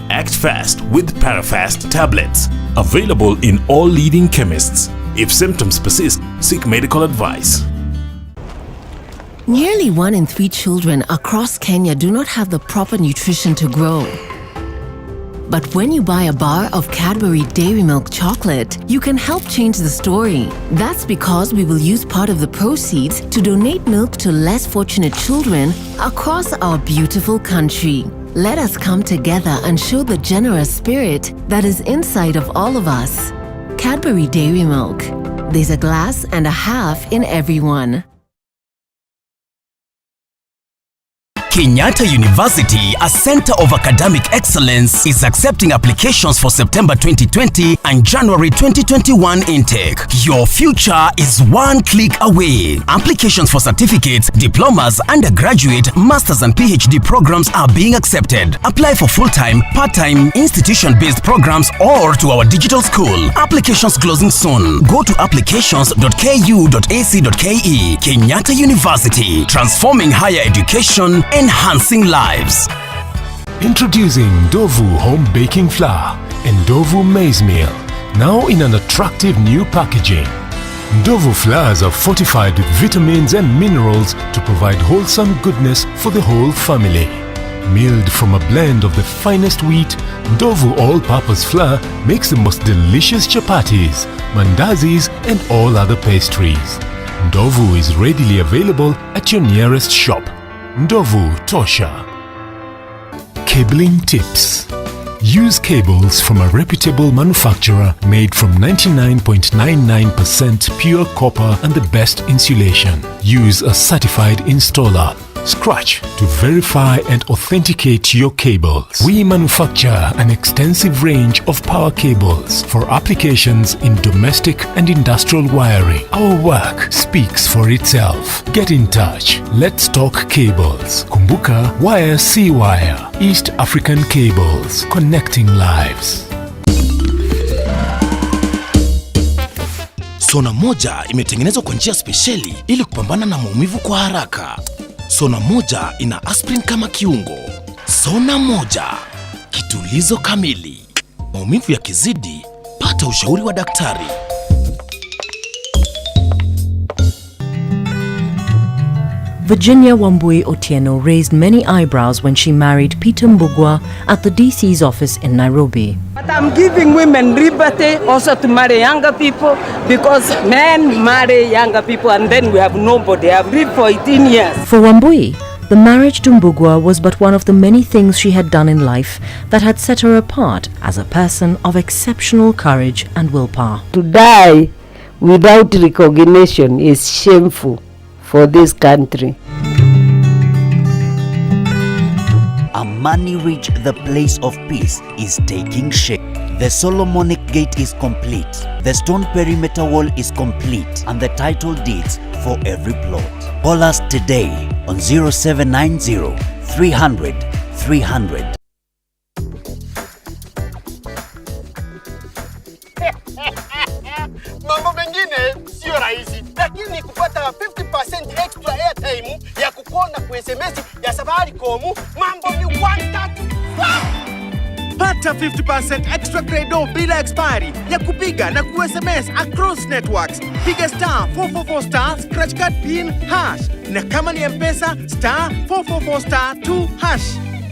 Act fast with Parafast tablets. Available in all leading chemists. If symptoms persist, seek medical advice. Nearly 1 in 3 children across Kenya do not have the proper nutrition to grow. But when you buy a bar of Cadbury Dairy Milk chocolate, you can help change the story. That's because we will use part of the proceeds to donate milk to less fortunate children across our beautiful country. Let us come together and show the generous spirit that is inside of all of us. Cadbury Dairy Milk. There's a glass and a half in everyone. Kenyatta University, a center of academic excellence, is accepting applications for September 2020 and January 2021 intake. Your future is one click away. Applications for certificates, diplomas, undergraduate, masters and PhD programs are being accepted. Apply for full-time, part-time, institution-based programs or to our digital school. Applications closing soon. Go to applications.ku.ac.ke. Kenyatta University, transforming higher education, enhancing lives. Introducing Ndovu Home Baking Flour and Ndovu Maize Meal, now in an attractive new packaging. Ndovu flours are fortified with vitamins and minerals to provide wholesome goodness for the whole family. Milled from a blend of the finest wheat, Ndovu all-purpose flour makes the most delicious chapatis, mandazis and all other pastries. Ndovu is readily available at your nearest shop. Ndovu Tosha. Cabling tips. Use cables from a reputable manufacturer made from 99.99% pure copper and the best insulation. Use a certified installer. Scratch to verify and authenticate your cables. We manufacture an extensive range of power cables for applications in domestic and industrial wiring. Our work speaks for itself. Get in touch. Let's talk cables. Kumbuka, wire si wire. East African Cables, connecting lives. Sona moja imetengenezwa kwa njia spesheli ili kupambana na maumivu kwa haraka. Sona moja ina aspirin kama kiungo. Sona moja, kitulizo kamili. Maumivu yakizidi, pata ushauri wa daktari. Virginia Wambui Otieno raised many eyebrows when she married Peter Mbugua at the DC's office in Nairobi. But I'm giving women liberty also to marry younger people, because men marry younger people and then we have nobody. I've lived for 18 years. For Wambui, the marriage to Mbugua was but one of the many things she had done in life that had set her apart as a person of exceptional courage and willpower. To die without recognition is shameful for this country. Amani Ridge, the place of peace, is taking shape. The Solomonic Gate is complete. The stone perimeter wall is complete, and the title deeds for every plot. Call us today on 0790 300 300. Mambo mengine sio rahisi, lakini kupata 50% extra airtime ya kukonda kwa SMS ya Safaricom, mambo ni 1-3. Pata 50% extra credo bila expiry ya kupiga na ku-SMS across networks. Piga *444* scratch card pin hash, na kama ni M-Pesa *444*2#.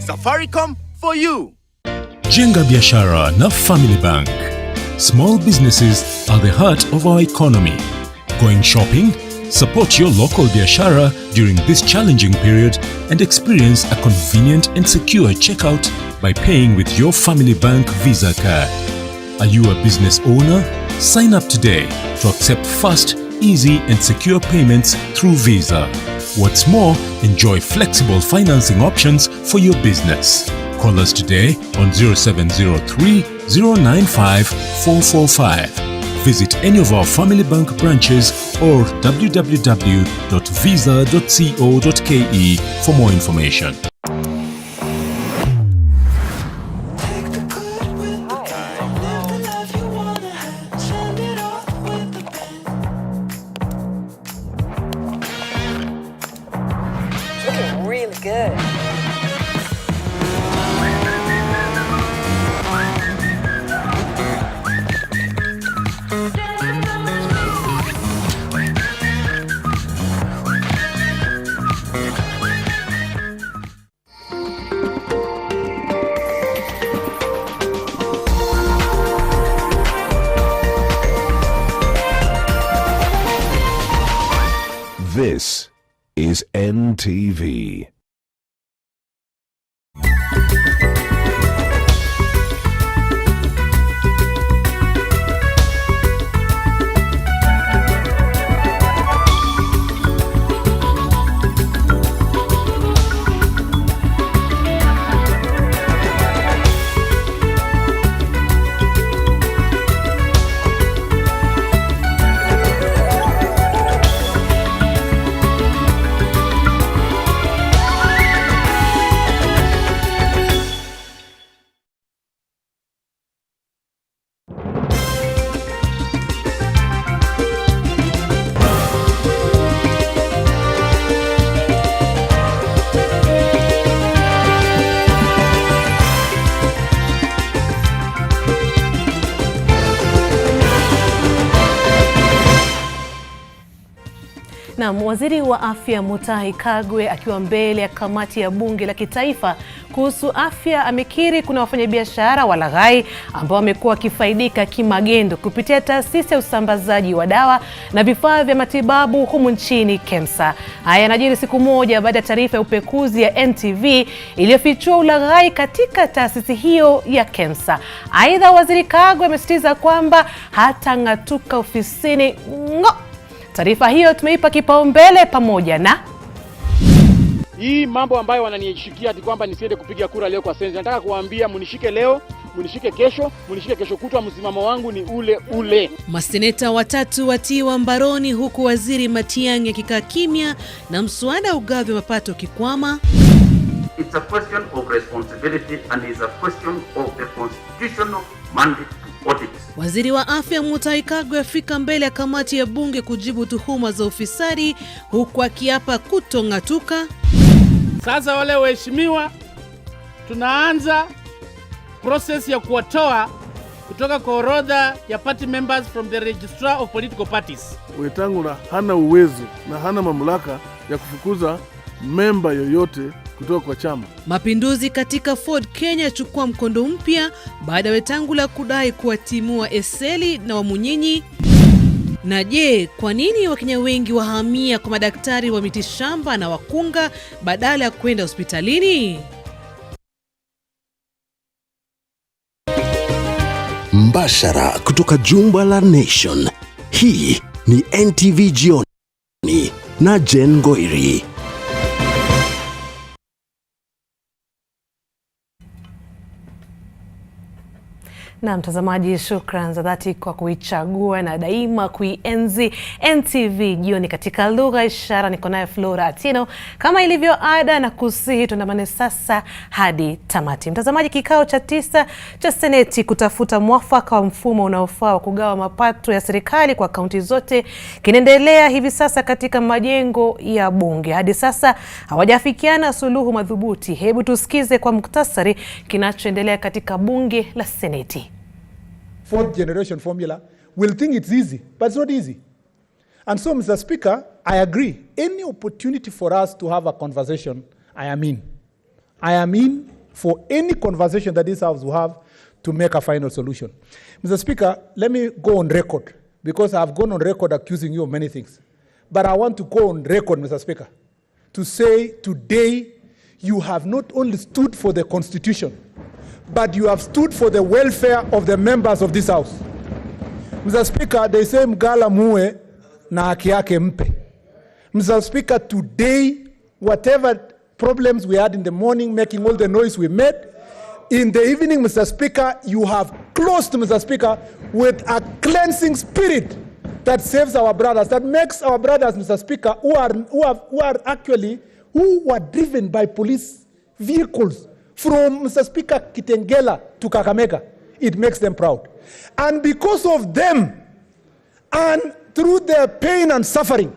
Safaricom for you. Jenga biashara na Family Bank. Small businesses are the heart of our economy. Going shopping? Support your local biashara during this challenging period and experience a convenient and secure checkout by paying with your Family Bank Visa card. Are you a business owner? Sign up today to accept fast, easy and secure payments through Visa. What's more, enjoy flexible financing options for your business. Call us today on 0703 095 445. Visit any of our Family Bank branches or www.visa.co.ke for more information. Looking really good. This is NTV. Na waziri wa afya Mutahi Kagwe akiwa mbele ya kamati ya bunge la kitaifa kuhusu afya amekiri kuna wafanyabiashara walaghai ambao wamekuwa wakifaidika kimagendo kupitia taasisi ya usambazaji wa dawa na vifaa vya matibabu humu nchini KEMSA. Haya yanajiri siku moja baada ya taarifa ya upekuzi ya NTV iliyofichua ulaghai katika taasisi hiyo ya KEMSA. Aidha, waziri Kagwe amesisitiza kwamba hatang'atuka ofisini. Taarifa hiyo tumeipa kipaumbele pamoja na hii mambo ambayo wananishikia ati kwamba nisiende kupiga kura leo kwa sensa. Nataka kuambia munishike leo, munishike kesho kutwa, msimamo wangu ni ule ule. Maseneta watatu watiwa mbaroni huku waziri Matiang'i akikaa kimya na mswada ugavi wa mapato kikwama. It's a question of responsibility and is a question of the constitutional mandate to audit. Waziri wa afya Mutahi Kagwe afika mbele ya kamati ya bunge kujibu tuhuma za ufisadi huku akiapa kutong'atuka. Sasa wale waheshimiwa, tunaanza process ya kuwatoa kutoka kwa orodha ya party members from the registrar of political parties. Wetangula hana uwezo na hana mamlaka ya kufukuza memba yoyote kutoka kwa chama. Mapinduzi katika Ford Kenya chukua mkondo mpya baada ya Wetangula kudai kuwatimua Eseli na Wamunyinyi. Na je, kwa nini Wakenya wengi wahamia kwa madaktari wa mitishamba na wakunga badala ya kwenda hospitalini? Mbashara kutoka jumba la Nation. Hii ni NTV Jioni na Ngoiri. Na mtazamaji, shukran za dhati kwa kuichagua na daima kuienzi NTV Jioni katika lugha ishara. Niko naye Flora Atino kama ilivyo ada, na kusihi tuandamane sasa hadi tamati. Mtazamaji, kikao cha 9 cha Seneti kutafuta mwafaka wa mfumo unaofaa wa kugawa mapato ya serikali kwa kaunti zote kinaendelea hivi sasa katika majengo ya bunge. Hadi sasa hawajafikiana suluhu madhubuti. Hebu tusikize kwa muktasari kinachoendelea katika bunge la Seneti. Fourth generation formula will think it's easy, but it's not easy. And so, Mr. Speaker, I agree. Any opportunity for us to have a conversation, I am in. I am in for any conversation that this House will have to make a final solution. Mr. Speaker, let me go on record, because I've gone on record accusing you of many things. But I want to go on record, Mr. Speaker, to say today you have not only stood for the Constitution, but you have stood for the welfare of the members of this House. Mr. Speaker, they say mgala muwe na haki yake mpe. Mr. Speaker, today, whatever problems we had in the morning, making all the noise we made, in the evening, Mr. Speaker, you have closed, Mr. Speaker, with a cleansing spirit that saves our brothers, that makes our brothers, Mr. Speaker, who were driven by police vehicles from, Mr. Speaker, Kitengela to Kakamega. It makes them proud. And because of them, and through their pain and suffering,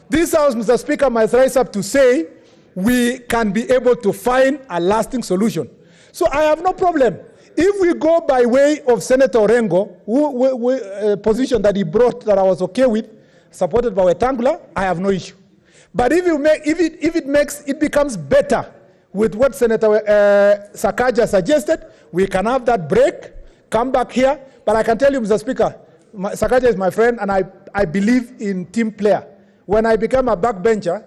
this House, Mr. Speaker, must rise up to say we can be able to find a lasting solution. So I have no problem. If we go by way of Senator Orengo, position that he brought that I was okay with, supported by Wetangula, I have no issue. But if it becomes better with what Senator Sakaja suggested, we can have that break, come back here. But I can tell you, Mr. Speaker, Sakaja is my friend, and I believe in team player. When I became a backbencher,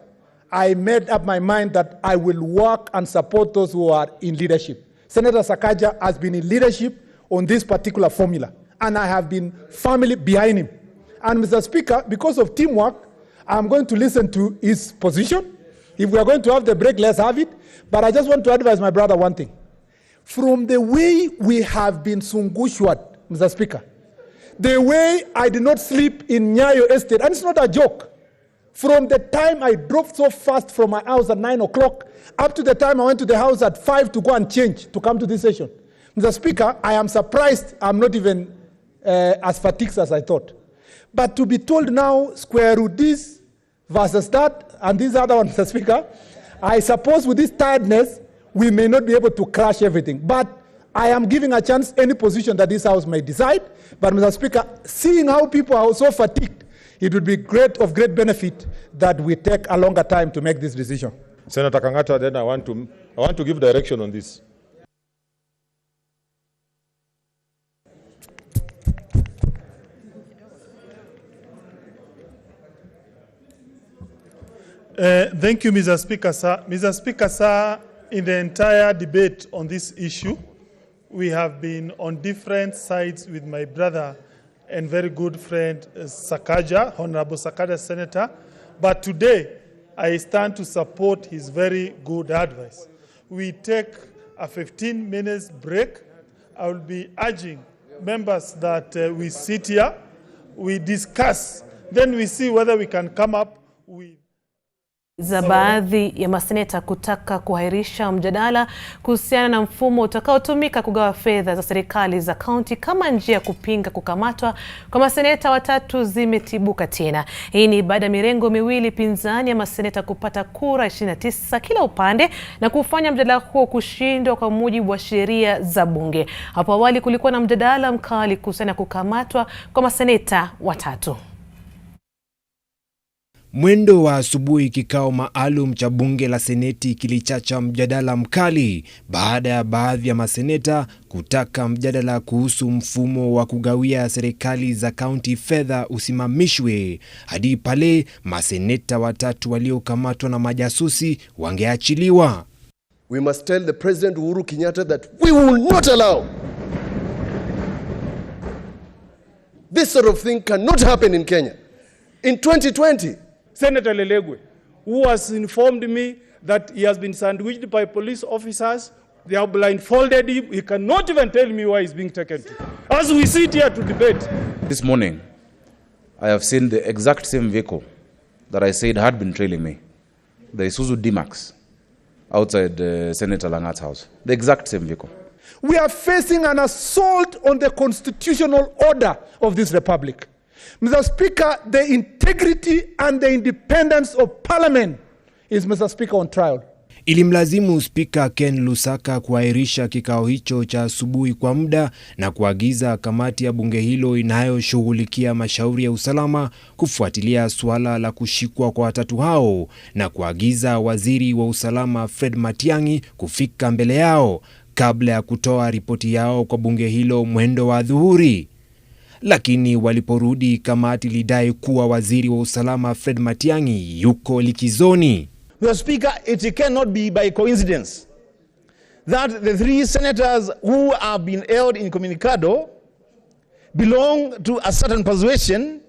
I made up my mind that I will work and support those who are in leadership. Senator Sakaja has been in leadership on this particular formula, and I have been firmly behind him. And Mr. Speaker, because of teamwork, I'm going to listen to his position. If we are going to have the break, let's have it. But I just want to advise my brother one thing. From the way we have been sungushwat, Mr. Speaker, the way I did not sleep in Nyayo Estate, and it's not a joke, from the time I drove so fast from my house at 9 o'clock up to the time I went to the house at 5 to go and change to come to this session. Mr. Speaker, I am surprised I'm not even as fatigued as I thought. But to be told now, square root this versus that and this other one, Mr. Speaker, I suppose with this tiredness, we may not be able to crash everything. But I am giving a chance any position that this House may decide. But Mr. Speaker, seeing how people are so fatigued, it would be of great benefit that we take a longer time to make this decision. Senator Kangata, then I want to give direction on this. Thank you, Mr. Speaker, sir. Mr. Speaker, sir, in the entire debate on this issue, we have been on different sides with my brother and very good friend Sakaja, Honorable Sakaja Senator. But today, I stand to support his very good advice. We take a 15 minutes break. I will be urging members that we sit here, we discuss, then we see whether we can come up with za baadhi ya maseneta kutaka kuhairisha mjadala kuhusiana na mfumo utakaotumika kugawa fedha za serikali za kaunti kama njia ya kupinga kukamatwa kwa maseneta watatu zimetibuka tena. Hii ni baada ya mirengo miwili pinzani ya maseneta kupata kura 29 kila upande na kufanya mjadala huo kushindwa kwa mujibu wa sheria za bunge. Hapo awali kulikuwa na mjadala mkali kuhusiana na kukamatwa kwa maseneta watatu. Mwendo wa asubuhi kikao maalum cha bunge la seneti kilichacha mjadala mkali baada ya baadhi ya maseneta kutaka mjadala kuhusu mfumo wa kugawia serikali za kaunti fedha usimamishwe hadi pale maseneta watatu waliokamatwa na majasusi wangeachiliwa. We must tell the President Uhuru Kenyatta that we will not allow this sort of thing cannot happen in Kenya. In 2020, Senator Lelegwe, who has informed me that he has been sandwiched by police officers, they have blindfolded him, he cannot even tell me why he's being taken to. As we sit here to debate. This morning, I have seen the exact same vehicle that I said had been trailing me, the Isuzu D-Max, outside Senator Langat's house. The exact same vehicle. We are facing an assault on the constitutional order of this republic. Mr. Speaker, the integrity and the independence of Parliament is, Mr. Speaker, on trial. Ilimlazimu Spika Ken Lusaka kuahirisha kikao hicho cha asubuhi kwa muda na kuagiza kamati ya bunge hilo inayoshughulikia mashauri ya usalama kufuatilia suala la kushikwa kwa watatu hao na kuagiza waziri wa usalama Fred Matiang'i kufika mbele yao kabla ya kutoa ripoti yao kwa bunge hilo mwendo wa adhuhuri. Lakini waliporudi kamati lidai kuwa waziri wa usalama Fred Matiang'i yuko likizoni. Mr. Speaker, it cannot be by coincidence that the three senators who have been held incommunicado belong to a certain persuasion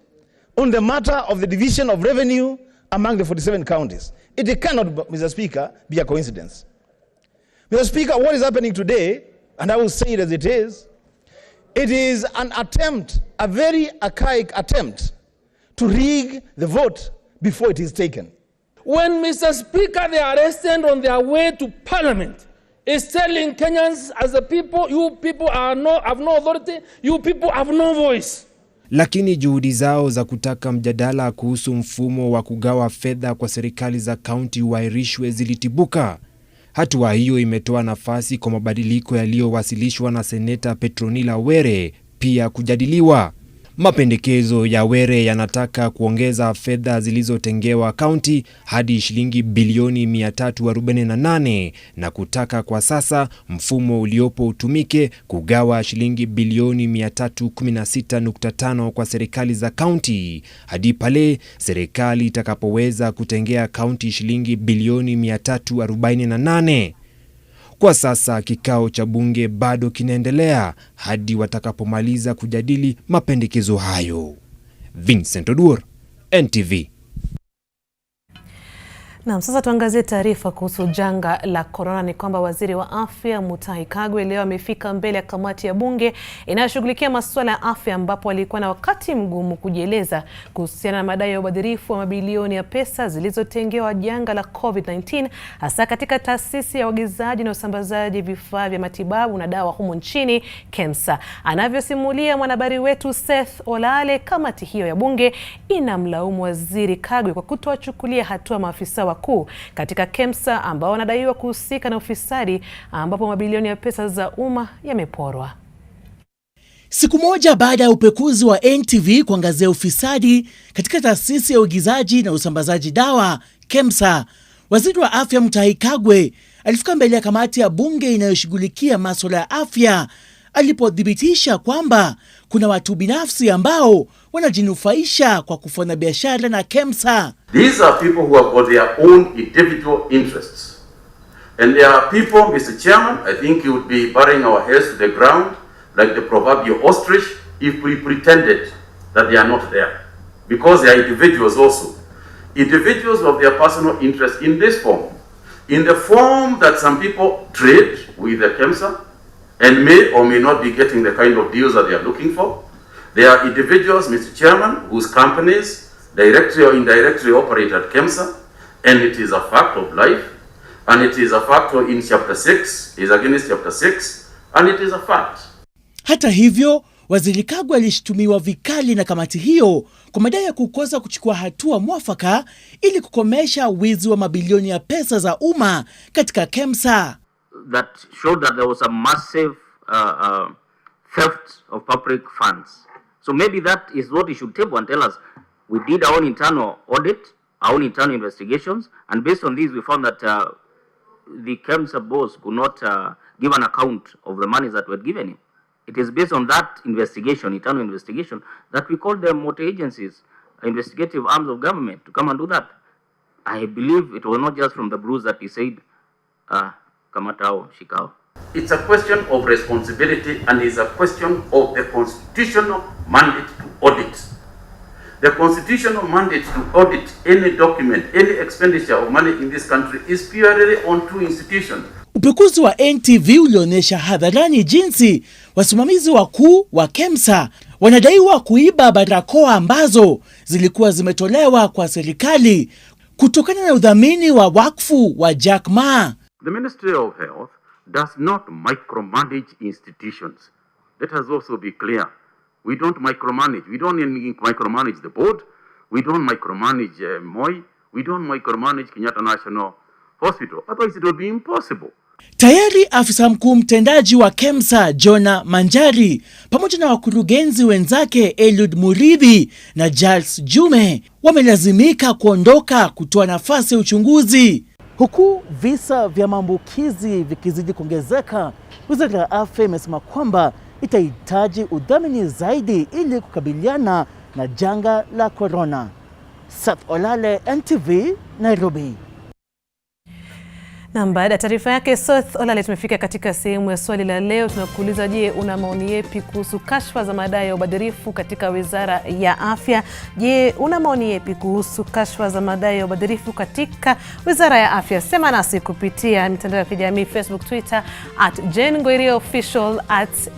on the matter of the division of revenue among the 47 counties. It cannot, Mr. Speaker, be a coincidence. Mr. Speaker, what is happening today, and I will say it as it is an attempt, a very archaic attempt, to rig the vote before it is taken. When Mr. Speaker, they are arrested on their way to Parliament, is telling Kenyans as a people, you people have no authority, you people have no voice. Lakini juhudi zao za kutaka mjadala kuhusu mfumo wa kugawa fedha kwa serikali za kaunti uahirishwe zilitibuka. Hatua hiyo imetoa nafasi kwa mabadiliko yaliyowasilishwa na Seneta Petronila Were pia kujadiliwa. Mapendekezo ya Were yanataka kuongeza fedha zilizotengewa kaunti hadi shilingi bilioni 348 na kutaka kwa sasa mfumo uliopo utumike kugawa shilingi bilioni 316.5 kwa serikali za kaunti hadi pale serikali itakapoweza kutengea kaunti shilingi bilioni 348. Kwa sasa kikao cha bunge bado kinaendelea hadi watakapomaliza kujadili mapendekezo hayo. Vincent Oduor, NTV. Na sasa tuangazie taarifa kuhusu janga la corona. Ni kwamba waziri wa afya Mutahi Kagwe leo amefika mbele ya kamati ya bunge inayoshughulikia masuala ya afya, ambapo alikuwa na wakati mgumu kujieleza kuhusiana na madai ya ubadhirifu wa mabilioni ya pesa zilizotengewa janga la COVID-19, hasa katika taasisi ya uagizaji na usambazaji vifaa vya matibabu na dawa humu nchini KEMSA. Anavyosimulia mwanahabari wetu Seth Olale, kamati hiyo ya bunge inamlaumu waziri Kagwe kwa kutowachukulia hatua maafisa wakuu katika KEMSA ambao wanadaiwa kuhusika na ufisadi, ambapo mabilioni ya pesa za umma yameporwa. Siku moja baada ya upekuzi wa NTV kuangazia ufisadi katika taasisi ya uagizaji na usambazaji dawa KEMSA, waziri wa afya Mutahi Kagwe alifika mbele ya kamati ya bunge inayoshughulikia masuala ya afya alipothibitisha kwamba kuna watu binafsi ambao wanajinufaisha kwa kufanya biashara na KEMSA. These are people who have got their own individual interests. And there are people, Mr. Chairman, I think you would be burying our heads to the ground like the proverbial ostrich if we pretended that they are not there. Because they are individuals also. Individuals of their personal interest in this form. In the form that some people trade with the KEMSA and may or may not be getting the kind of deals that they are looking for. There are individuals, Mr. Chairman, whose companies directly or indirectly operate at KEMSA, and it is a fact of life, and it is a factor in chapter 6, is against chapter 6, and it is a fact. Hata hivyo, waziri Kagwe alishtumiwa vikali na kamati hiyo kwa madai ya kukosa kuchukua hatua mwafaka ili kukomesha wizi wa mabilioni ya pesa za umma katika KEMSA. That showed that there was a massive theft of public funds. So maybe that is what he should table and tell us. We did our own internal audit, our own internal investigations, and based on these we found that the KEMSA boss could not give an account of the money that were given him. It is based on that investigation, internal investigation, that we called them multi-agencies, investigative arms of government, to come and do that. I believe it was not just from the bruise that he said, Kamatao, Shikao. It's a question of responsibility, and it's a question of the constitutional mandate to audit. The constitutional mandate to audit any document, any expenditure of money in this country is purely on two institutions. Upekuzi wa NTV ulionyesha hadharani jinsi wasimamizi wakuu wa KEMSA wanadaiwa kuiba barakoa ambazo zilikuwa zimetolewa kwa serikali kutokana na udhamini wa wakfu wa Jack Ma. The Ministry of Health does not micromanage institutions. Let us also be clear. We don't micromanage. We don't micromanage the board. We don't micromanage Moi. We don't micromanage Kenyatta National Hospital. Otherwise it would be impossible. Tayari afisa mkuu mtendaji wa KEMSA Jona Manjari pamoja na wakurugenzi wenzake Eliud Muridhi na Charles Jume wamelazimika kuondoka kutoa nafasi ya uchunguzi. Huku visa vya maambukizi vikizidi kuongezeka, Wizara ya Afya imesema kwamba itahitaji udhamini zaidi ili kukabiliana na janga la corona. Seth Olale, NTV, Nairobi. Na baada ya taarifa yake Seth Olale, tumefika katika sehemu ya swali la leo. Tunakuuliza, je, una maoni yepi kuhusu kashfa za madai ya ubadhirifu katika Wizara ya Afya? Je, una maoni yepi kuhusu kashfa za madai ya ubadhirifu katika Wizara ya Afya? Sema nasi kupitia mitandao ya kijamii Facebook, Twitter @Ngoiri official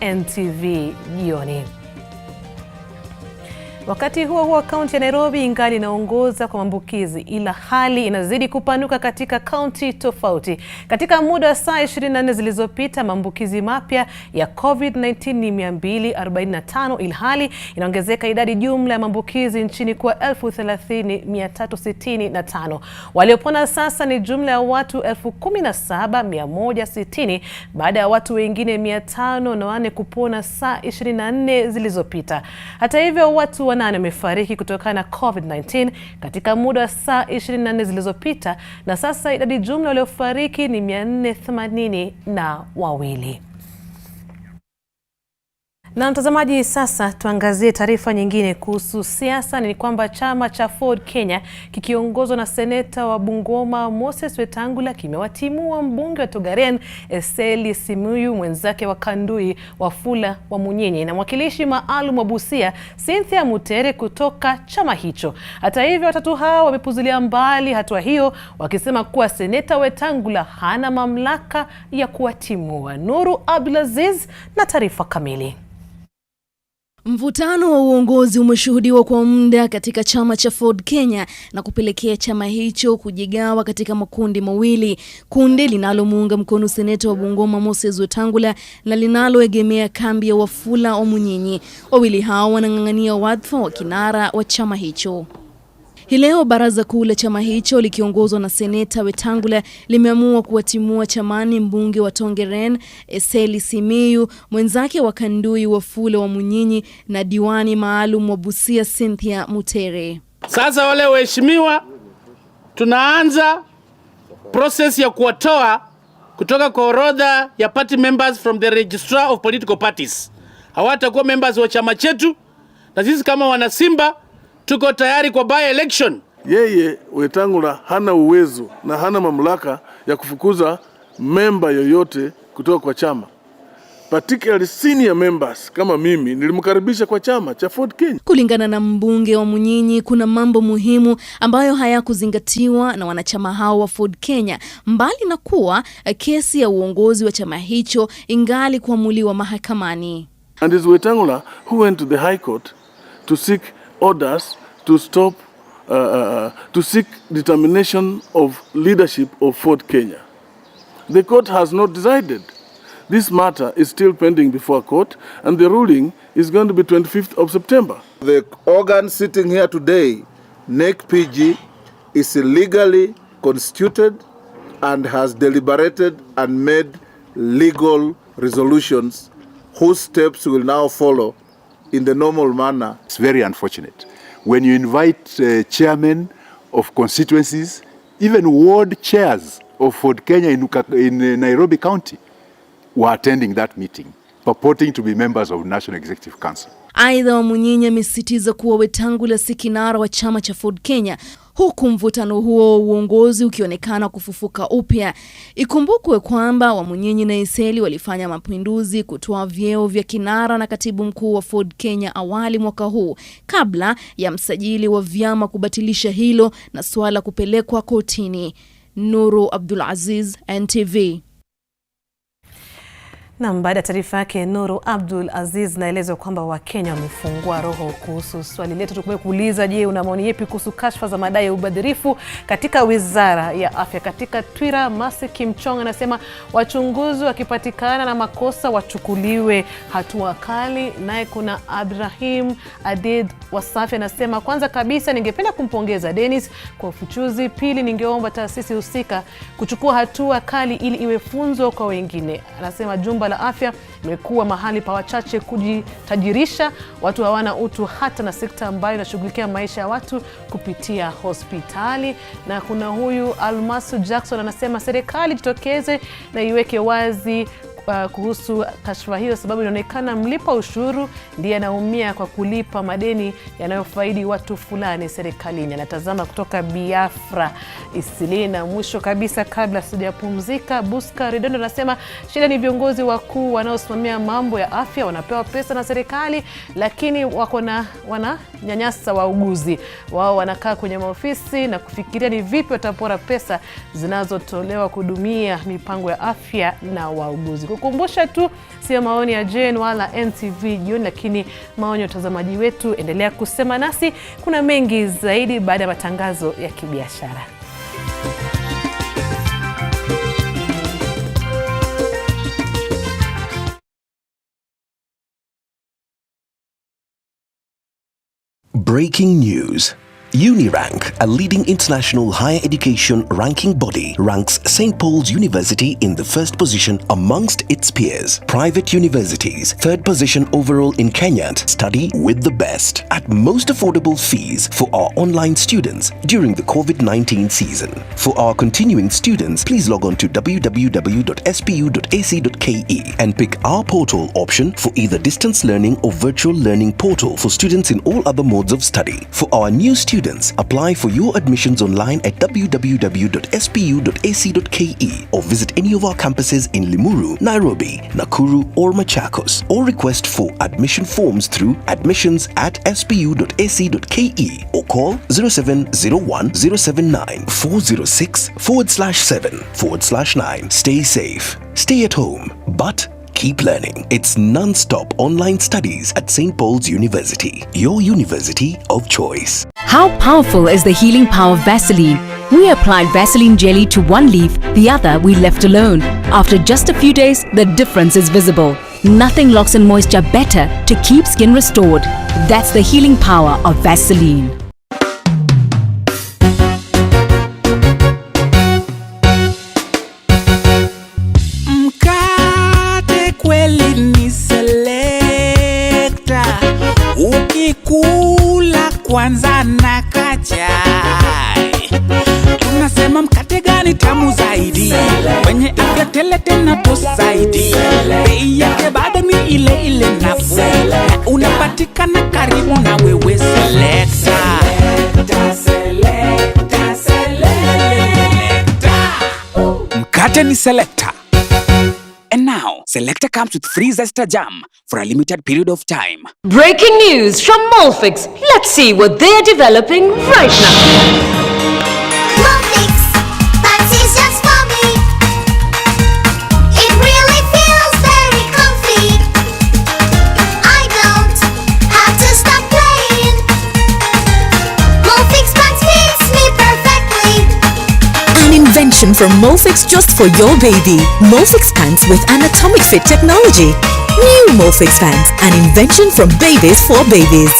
@NTV Jioni. Wakati huo kaunti ya Nairobi ingali inaongoza kwa maambukizi, ila hali inazidi kupanuka katika kaunti tofauti. Katika muda wa saa 24 zilizopita, maambukizi mapya ya COVID-19 ni 245, ilhali inaongezeka idadi jumla ya maambukizi nchini kwa 30,365. Waliopona sasa ni jumla ya watu 17,160 baada ya watu wengine 504 kupona saa 24 zilizopita. Hata hivyo, watu 8 wamefariki kutokana na COVID-19 katika muda wa saa 24 zilizopita, na sasa idadi jumla waliofariki ni 482. Na mtazamaji, sasa tuangazie taarifa nyingine kuhusu siasa. Ni kwamba chama cha Ford Kenya kikiongozwa na seneta wa Bungoma Moses Wetangula kimewatimua mbunge wa Togaren Eseli Simuyu, mwenzake wa Kandui Wafula wa Munyenye, na mwakilishi maalum wa Busia Cynthia Mutere kutoka chama hicho. Hata hivyo, watatu hao wamepuzilia mbali hatua hiyo, wakisema kuwa seneta Wetangula hana mamlaka ya kuwatimua. Nuru Abdulaziz na taarifa kamili. Mvutano wa uongozi umeshuhudiwa kwa muda katika chama cha Ford Kenya na kupelekea chama hicho kujigawa katika makundi mawili: kundi linalomuunga mkono seneta wa Bungoma Moses Wetangula na linaloegemea kambi ya Wafula wa Munyenye. Wawili hao wanang'ang'ania wadhifa wa kinara wa chama hicho. Hii leo baraza kuu la chama hicho likiongozwa na seneta Wetangula limeamua kuwatimua chamani mbunge wa Tongeren Eseli Simiyu, mwenzake wa Kandui Wafula wa Munyenye na diwani maalum wa Busia Cynthia Mutere. Sasa wale waheshimiwa, tunaanza process ya kuwatoa kutoka kwa orodha ya party members from the registrar of political parties. Hawatakuwa members wa chama chetu, na sisi kama wana Simba tuko tayari kwa by election. Yeye Wetangula hana uwezo na hana mamlaka ya kufukuza member yoyote kutoka kwa chama. Particularly senior members kama mimi nilimkaribisha kwa chama cha Ford Kenya. Kulingana na mbunge wa Munyenye, kuna mambo muhimu ambayo hayakuzingatiwa na wanachama hao wa Ford Kenya, mbali na kuwa kesi ya uongozi wa chama hicho ingali kuamuliwa mahakamani. And is Wetangula who went to the High Court to seek orders to stop, to seek determination of leadership of Ford Kenya. The court has not decided. This matter is still pending before court, and the ruling is going to be 25th of September. The organ sitting here today, NEC-PG, is legally constituted and has deliberated and made legal resolutions whose steps will now follow in the normal manner. It's very unfortunate when you invite chairmen of constituencies, even ward chairs of Ford Kenya in Nairobi County, were attending that meeting, purporting to be members of National Executive Council. Aidha, Wamunyenye amesisitiza kuwa Wetangula si kinara wa chama cha Ford Kenya, huku mvutano huo uongozi ukionekana kufufuka upya. Ikumbukwe kwamba Wamunyenye na Eseli walifanya mapinduzi kutoa vyeo vya kinara na katibu mkuu wa Ford Kenya awali mwaka huu, kabla ya msajili wa vyama kubatilisha hilo na suala kupelekwa kotini. Nuru Abdulaziz, NTV. Na baada ya taarifa yake Nuru Abdul Aziz, naelezwa kwamba Wakenya wamefungua roho kuhusu swali letu. Tukumekuuliza, je, una maoni yapi kuhusu kashfa za madai ya ubadhirifu katika Wizara ya Afya? Katika Twitter, Masi Kimchong anasema wachunguzi wakipatikana na makosa wachukuliwe hatua kali. Naye kuna Abrahim Adid Wasafi anasema, kwanza kabisa ningependa kumpongeza Dennis kwa ufichuzi. Pili, ningeomba taasisi husika kuchukua hatua kali ili iwe funzo kwa wengine. Anasema jumba la afya imekuwa mahali pa wachache kujitajirisha. Watu hawana utu hata na sekta ambayo inashughulikia maisha ya watu kupitia hospitali. Na kuna huyu Almasu Jackson anasema serikali jitokeze na iweke wazi kuhusu kashfa hiyo, sababu inaonekana mlipa ushuru ndiye anaumia kwa kulipa madeni yanayofaidi watu fulani serikalini. Anatazama kutoka Biafra Isilina. Mwisho kabisa kabla sijapumzika, Buska Redondo anasema shida ni viongozi wakuu wanaosimamia mambo ya afya, wanapewa pesa na serikali lakini wananyanyasa wauguzi. Wao wanakaa kwenye maofisi na kufikiria ni vipi watapora pesa zinazotolewa kudumia mipango ya afya na wauguzi. Kukumbusha tu sio maoni ya Jioni wala NTV Jioni, lakini maoni ya watazamaji wetu. Endelea kusema nasi, kuna mengi zaidi baada ya matangazo ya kibiashara. Breaking news. UniRank, a leading international higher education ranking body, ranks St. Paul's University in the first position amongst its peers. Private universities, third position overall in Kenya. Study with the best at most affordable fees for our online students during the COVID-19 season. For our continuing students, please log on to www.spu.ac.ke and pick our portal option for either distance learning or virtual learning portal for students in all other modes of study. For our new students, apply for your admissions online at www.spu.ac.ke or visit any of our campuses in Limuru, Nairobi, Nakuru or Machakos, or request for admission forms through admissions@spu.ac.ke or call 0701 079 406/7/9. Stay safe, stay at home, but keep learning. It's non-stop online studies at St. Paul's University, your university of choice. How powerful is the healing power of Vaseline? We applied Vaseline jelly to one leaf, the other we left alone. After just a few days, the difference is visible. Nothing locks in moisture better to keep skin restored. That's the healing power of Vaseline. Ukikula kwanza na kachai, tunasema mkate gani tamu zaidi, wenye afya tele tena tosaidi, bei yake bado ni ile ile nafuu, na unapatikana karibu na wewe. Selecta. Mkate ni Selecta. And now, Selecta comes with free Zesta jam for a limited period of time. Breaking news from Molfix. Let's see what they're developing right now. Molfix, that is just for me. It really feels very comfy. I don't have to stop playing. Molfix pants fits me perfectly. An invention from Molfix just for your baby. Molfix pants with anatomic fit technology. New Molfix pants, an invention from babies for babies.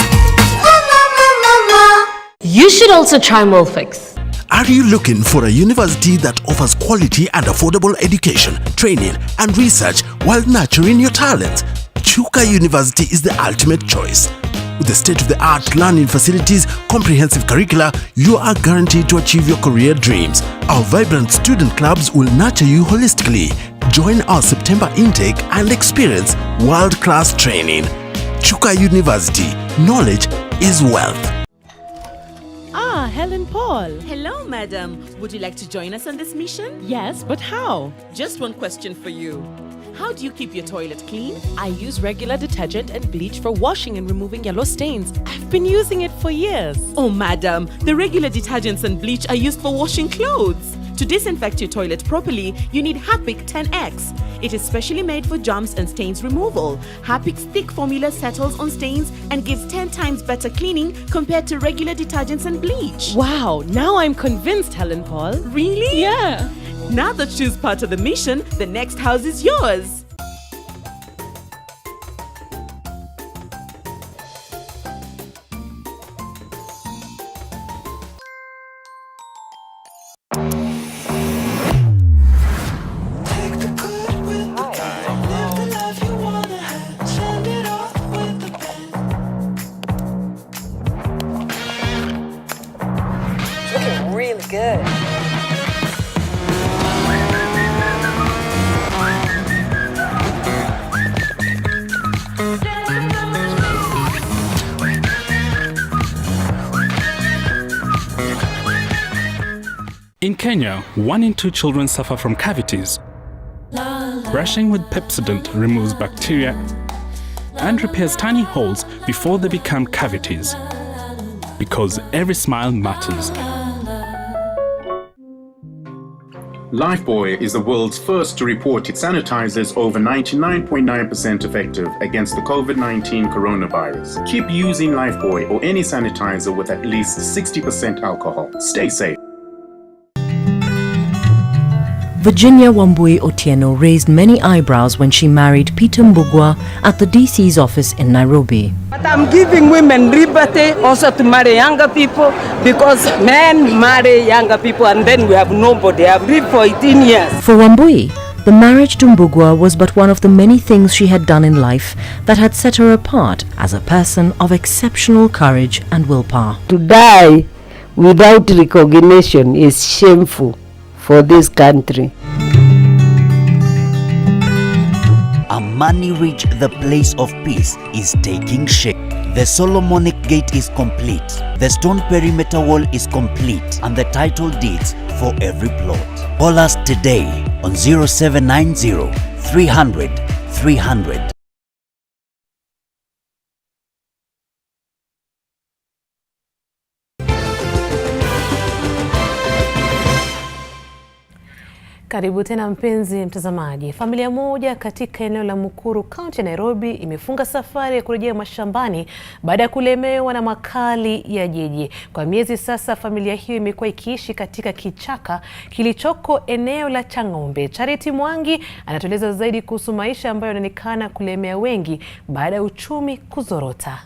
You should also try Molfix. Are you looking for a university that offers quality and affordable education, training, and research while nurturing your talents? Chuka University is the ultimate choice. With the state-of-the-art learning facilities, comprehensive curricula, you are guaranteed to achieve your career dreams. Our vibrant student clubs will nurture you holistically. Join our September intake and experience world-class training. Chuka University. Knowledge is wealth. Ah, Helen Paul. Hello, madam. Would you like to join us on this mission? Yes, but how? Just one question for you. How do you keep your toilet clean? I use regular detergent and bleach for washing and removing yellow stains. I've been using it for years. Oh, madam, the regular detergents and bleach are used for washing clothes. To disinfect your toilet properly, you need Harpic 10X. It is specially made for germs and stains removal. Harpic's thick formula settles on stains and gives 10 times better cleaning compared to regular detergents and bleach. Wow, now I'm convinced, Helen Paul. Really? Yeah. Now that she's part of the mission, the next house is yours. Good. In Kenya, 1 in 2 children suffer from cavities. Brushing with Pepsodent removes bacteria and repairs tiny holes before they become cavities. Because every smile matters. Lifebuoy is the world's first to report its sanitizers over 99.9% effective against the COVID-19 coronavirus. Keep using Lifebuoy or any sanitizer with at least 60% alcohol. Stay safe. Virginia Wambui Otieno raised many eyebrows when she married Peter Mbugua at the DC's office in Nairobi. But I'm giving women liberty also to marry younger people, because men marry younger people and then we have nobody. I've lived for 18 years. For Wambui, the marriage to Mbugua was but one of the many things she had done in life that had set her apart as a person of exceptional courage and willpower. To die without recognition is shameful for this country. Amani reached the place of peace is taking shape. The Solomonic Gate is complete. The stone perimeter wall is complete, and the title deeds for every plot. Call us today on 0790 300 300. Karibu tena mpenzi mtazamaji. Familia moja katika eneo la Mukuru, kaunti ya Nairobi imefunga safari ya kurejea mashambani baada ya kulemewa na makali ya jiji. Kwa miezi sasa familia hiyo imekuwa ikiishi katika kichaka kilichoko eneo la Chang'ombe. Charity Mwangi anatueleza zaidi kuhusu maisha ambayo yanaonekana kulemea wengi baada ya uchumi kuzorota.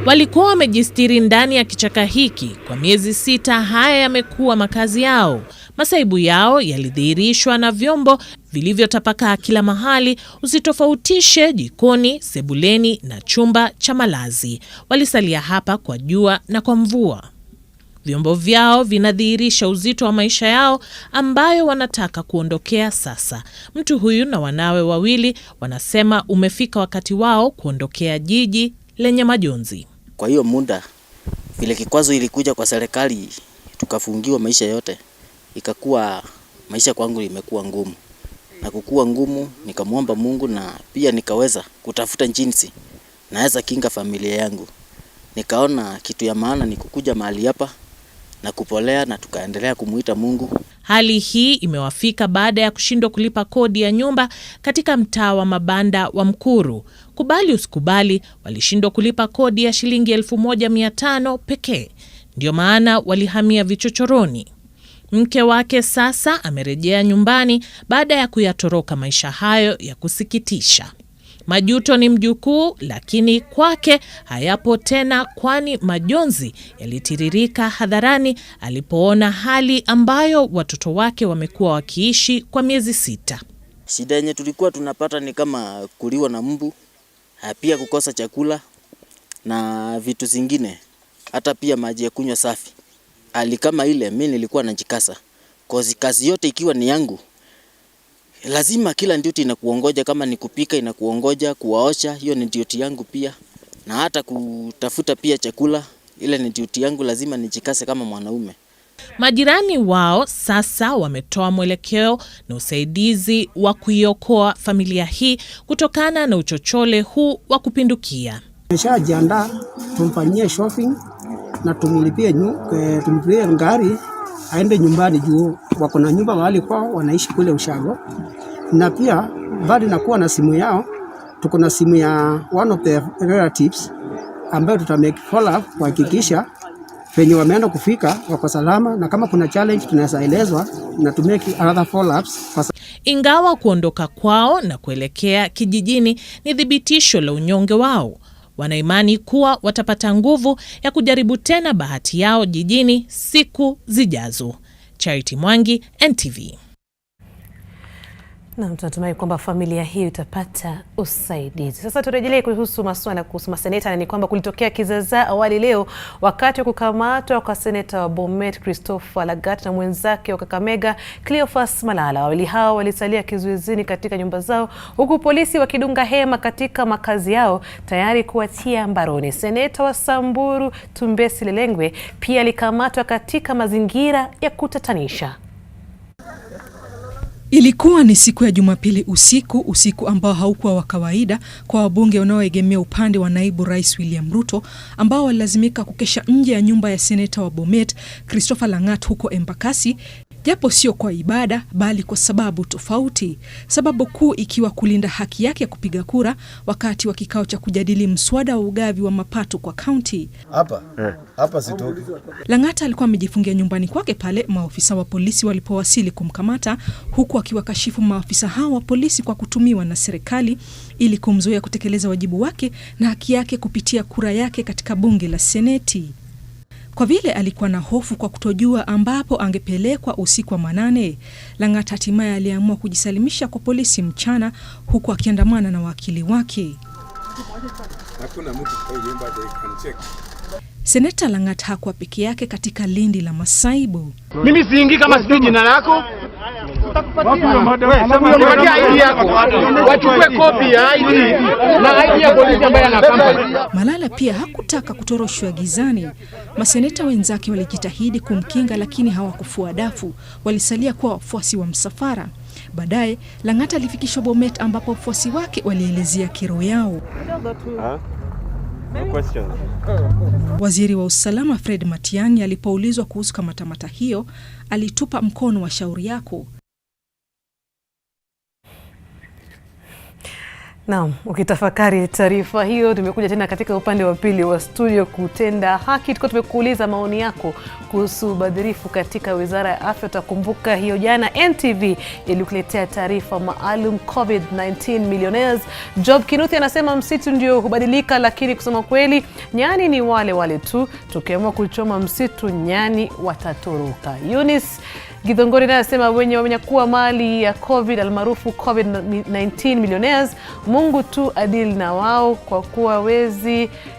Walikuwa wamejistiri ndani ya kichaka hiki kwa miezi 6. Haya yamekuwa makazi yao. Masaibu yao yalidhihirishwa na vyombo vilivyotapakaa kila mahali, usitofautishe jikoni, sebuleni na chumba cha malazi. Walisalia hapa kwa jua na kwa mvua. Vyombo vyao vinadhihirisha uzito wa maisha yao ambayo wanataka kuondokea sasa. Mtu huyu na wanawe wawili wanasema umefika wakati wao kuondokea jiji lenye majonzi. Kwa hiyo muda vile kikwazo ilikuja kwa serikali, tukafungiwa maisha yote, ikakuwa maisha kwangu imekuwa ngumu. Na kukua ngumu nikamwomba Mungu, na pia nikaweza kutafuta jinsi naweza kinga familia yangu. Nikaona kitu ya maana ni kukuja mahali hapa na kupolea, na tukaendelea kumuita Mungu. Hali hii imewafika baada ya kushindwa kulipa kodi ya nyumba katika mtaa wa mabanda wa Mkuru. Kubali usikubali, walishindwa kulipa kodi ya shilingi 1500 pekee. Ndio maana walihamia vichochoroni. Mke wake sasa amerejea nyumbani baada ya kuyatoroka maisha hayo ya kusikitisha. Majuto ni mjukuu, lakini kwake hayapo tena, kwani majonzi yalitiririka hadharani alipoona hali ambayo watoto wake wamekuwa wakiishi kwa miezi 6. Shida yenye tulikuwa tunapata ni kama kuliwa na mbu, pia kukosa chakula na vitu zingine, hata pia maji ya kunywa safi. Hali kama ile mimi nilikuwa najikasa, kazi yote ikiwa ni yangu. Lazima kila duty inakuongoja, kama ni kupika inakuongoja, kuwaosha hiyo ni duty yangu pia, na hata kutafuta pia chakula ile ni duty yangu, lazima nijikase kama mwanaume. Majirani wao sasa wametoa mwelekeo na usaidizi wa kuiokoa familia hii kutokana na uchochole huu wa kupindukia. Tumeshajiandaa tumfanyie shopping na tumlipie gari aende nyumbani juu wako na nyumba mahali kwao, wanaishi kule Ushago. Na pia bali na kuwa na simu yao, tuko na simu ya one of the relatives ambayo tutamake follow up kuhakikisha penye wameenda kufika wako salama, na kama kuna challenge tunaweza elezwa na to make other follow ups. Ingawa kuondoka kwao na kuelekea kijijini ni thibitisho la unyonge wao, wanaimani kuwa watapata nguvu ya kujaribu tena bahati yao jijini siku zijazo. Charity Mwangi, NTV. Na tunatumai kwamba familia hii itapata usaidizi. Sasa turejelee kuhusu masuala kuhusu maseneta, na ni kwamba kulitokea kizaazaa awali leo wakati wa kukamatwa kwa seneta wa Bomet Christopher Lagat na mwenzake wa Kakamega Cleophas Malala. Wawili hao walisalia kizuizini katika nyumba zao, huku polisi wakidunga hema katika makazi yao tayari kuwatia mbaroni. Seneta wa Samburu Tumbesi Lelengwe pia alikamatwa katika mazingira ya kutatanisha. Ilikuwa ni siku ya Jumapili usiku ambao haukuwa wa kawaida kwa wabunge wanaoegemea upande wa naibu rais William Ruto, ambao walilazimika kukesha nje ya nyumba ya seneta wa Bomet Christopher Lagat huko Embakasi japo sio kwa ibada bali kwa sababu tofauti. Sababu kuu ikiwa kulinda haki yake ya kupiga kura wakati wa kikao cha kujadili mswada wa ugavi wa mapato kwa kaunti. Hapa sitoki. Lang'ata alikuwa amejifungia nyumbani kwake pale maafisa wa polisi walipowasili kumkamata, huku akiwakashifu maafisa hao wa polisi kwa kutumiwa na serikali ili kumzuia kutekeleza wajibu wake na haki yake kupitia kura yake katika bunge la Seneti. Kwa vile alikuwa na hofu kwa kutojua ambapo angepelekwa usiku wa manane, Lang'ata hatimaye aliamua kujisalimisha kwa polisi mchana, huku akiandamana na wakili wake. Hakuna mtu check. Seneta Lang'ata hakuwa peke yake katika lindi la masaibu. Mimi siingi kama sijui jina lako. Wachukue kopi ya ID na ID ya polisi ambaye anakampa. Malala pia hakutaka kutoroshwa gizani. Maseneta wenzake walijitahidi kumkinga lakini hawakufua dafu. Walisalia kuwa wafuasi wa msafara. Baadaye Lang'ata alifikishwa Bomet ambapo wafuasi wake walielezea kero yao. No questions. Waziri wa usalama Fred Matiang'i alipoulizwa kuhusu kamata hiyo, alitupa mkono wa shauri yako. Naam, ukitafakari taarifa hiyo, tumekuja tena katika upande wa pili wa studio kutenda haki. Tulikuwa tumekuuliza maoni yako kuhusu ubadhirifu katika Wizara ya Afya. Utakumbuka hiyo jana NTV ilikuletea taarifa maalum COVID-19 millionaires. Job Kinuthi anasema msitu ndio hubadilika, lakini kusema kweli nyani ni wale wale tu. Tukiamua kuchoma msitu, nyani watatoroka. Eunice Githongori anasema wenye wamenyakuwa mali ya COVID almaarufu COVID-19 millionaires, Mungu tu adili na wao kwa kuwa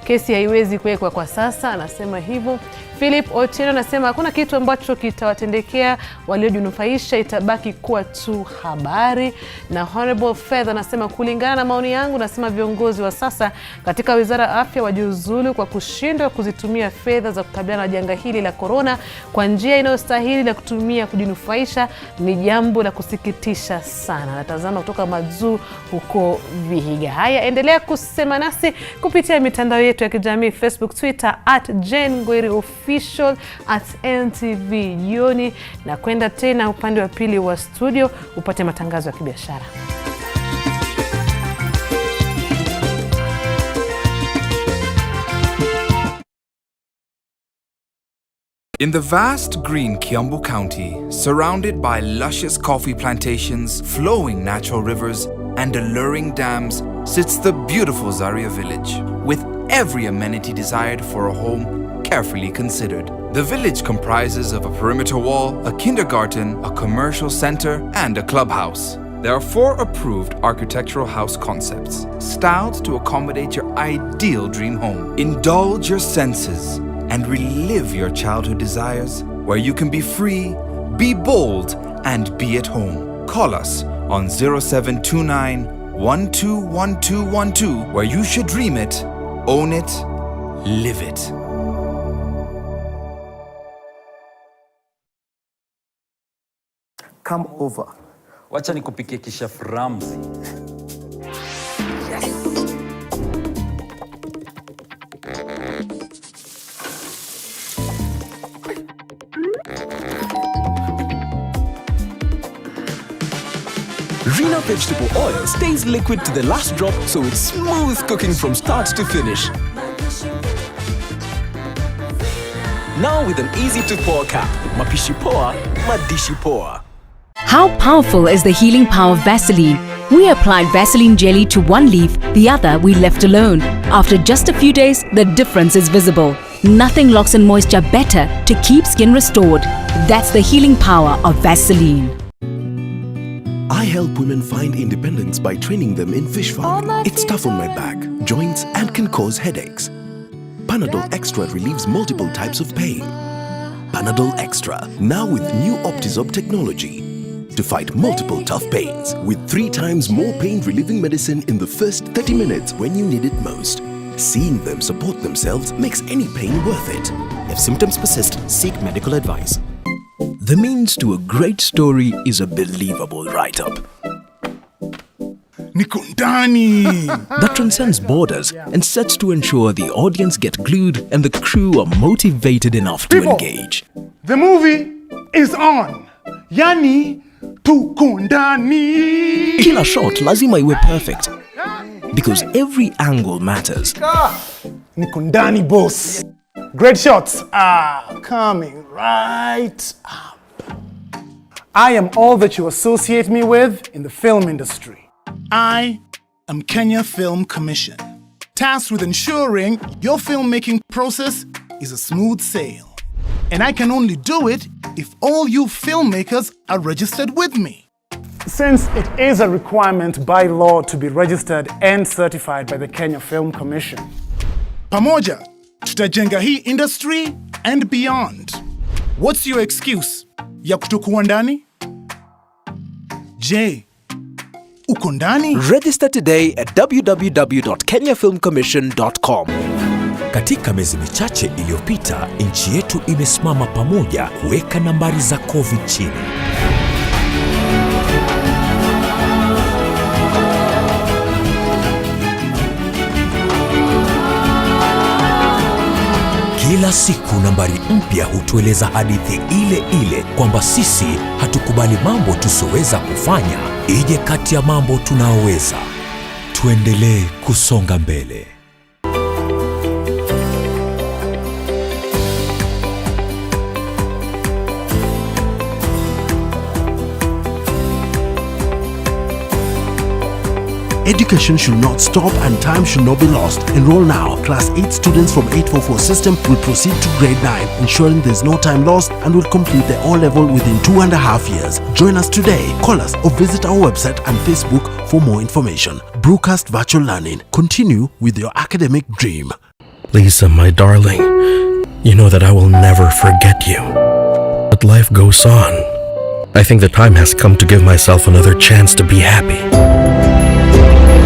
kesi haiwezi kuwekwa kwa sasa. Anasema hivyo. Philip Otieno anasema hakuna kitu ambacho kitawatendekea waliojinufaisha, itabaki kuwa tu habari. Na Honorable Feather anasema kulingana na maoni yangu, anasema viongozi wa sasa katika Wizara ya Afya wajiuzulu kwa kushindwa kuzitumia fedha za kukabiliana na janga hili la corona kwa njia inayostahili na kutumia kujinufaisha. Ni jambo la kusikitisha sana. Natazama kutoka Madzu huko Vihiga. Haya, endelea kusema nasi kupitia mitandao yetu ya kijamii Facebook, Twitter @Ngoiri official @NTV Jioni, na kwenda tena upande wa pili wa studio upate matangazo ya kibiashara. In the vast green Kiambu County, surrounded by luscious coffee plantations, flowing natural rivers, and alluring dams, sits the beautiful Zaria village, with every amenity desired for a home carefully considered. The village comprises of a perimeter wall, a kindergarten, a commercial center, and a clubhouse. There are 4 approved architectural house concepts, styled to accommodate your ideal dream home. Indulge your senses and relive your childhood desires, where you can be free, be bold, and be at home. Call us on 0729 121212, where you should dream it, own it, live it. Come over. Wacha nikupikie kisha framzi. Rina vegetable oil stays liquid to the last drop, so it's smooth cooking from start to finish. Now with an easy-to-pour cap. Mapishi poa, madishi poa. How powerful is the healing power of Vaseline? We applied Vaseline jelly to one leaf, the other we left alone. After just a few days, the difference is visible. Nothing locks in moisture better to keep skin restored. That's the healing power of Vaseline. I help women find independence by training them in fish farming. It's tough on my back, joints, and can cause headaches. Panadol Extra relieves multiple types of pain. Panadol Extra, now with new Optizorb technology, to fight multiple tough pains, with 3 times more pain-relieving medicine in the first 30 minutes when you need it most. Seeing them support themselves makes any pain worth it. If symptoms persist, seek medical advice. The means to a great story is a believable write-up. Nikundani! That transcends borders and sets to ensure the audience get glued and the crew are motivated enough to engage. The movie is on. Yani tuko ndani. Kila shot lazima iwe perfect. Because every angle matters. Niko ndani, boss. Great shots are coming right up. I am all that you associate me with in the film industry. I am Kenya Film Commission, tasked with ensuring your filmmaking process is a smooth sail. And I can only do it if all you filmmakers are registered with me. Since it is a requirement by law to be registered and certified by the Kenya Film Commission, pamoja tutajenga hii industry and beyond. What's your excuse ya kutokuwa ndani? Je, uko ndani? Register today at www.kenyafilmcommission.com. Katika miezi michache iliyopita, nchi yetu imesimama pamoja kuweka nambari za COVID chini. Kila siku nambari mpya hutueleza hadithi ile ile kwamba sisi hatukubali mambo tusoweza kufanya ije kati ya mambo tunaoweza. Tuendelee kusonga mbele. Education should not stop and time should not be lost. Enroll now. Class 8 students from 844 system will proceed to grade 9, ensuring there is no time lost and will complete the O-level within 2.5 years. Join us today. Call us or visit our website and Facebook for more information. Brewcast Virtual Learning. Continue with your academic dream. Lisa, my darling, you know that I will never forget you. But life goes on. I think the time has come to give myself another chance to be happy.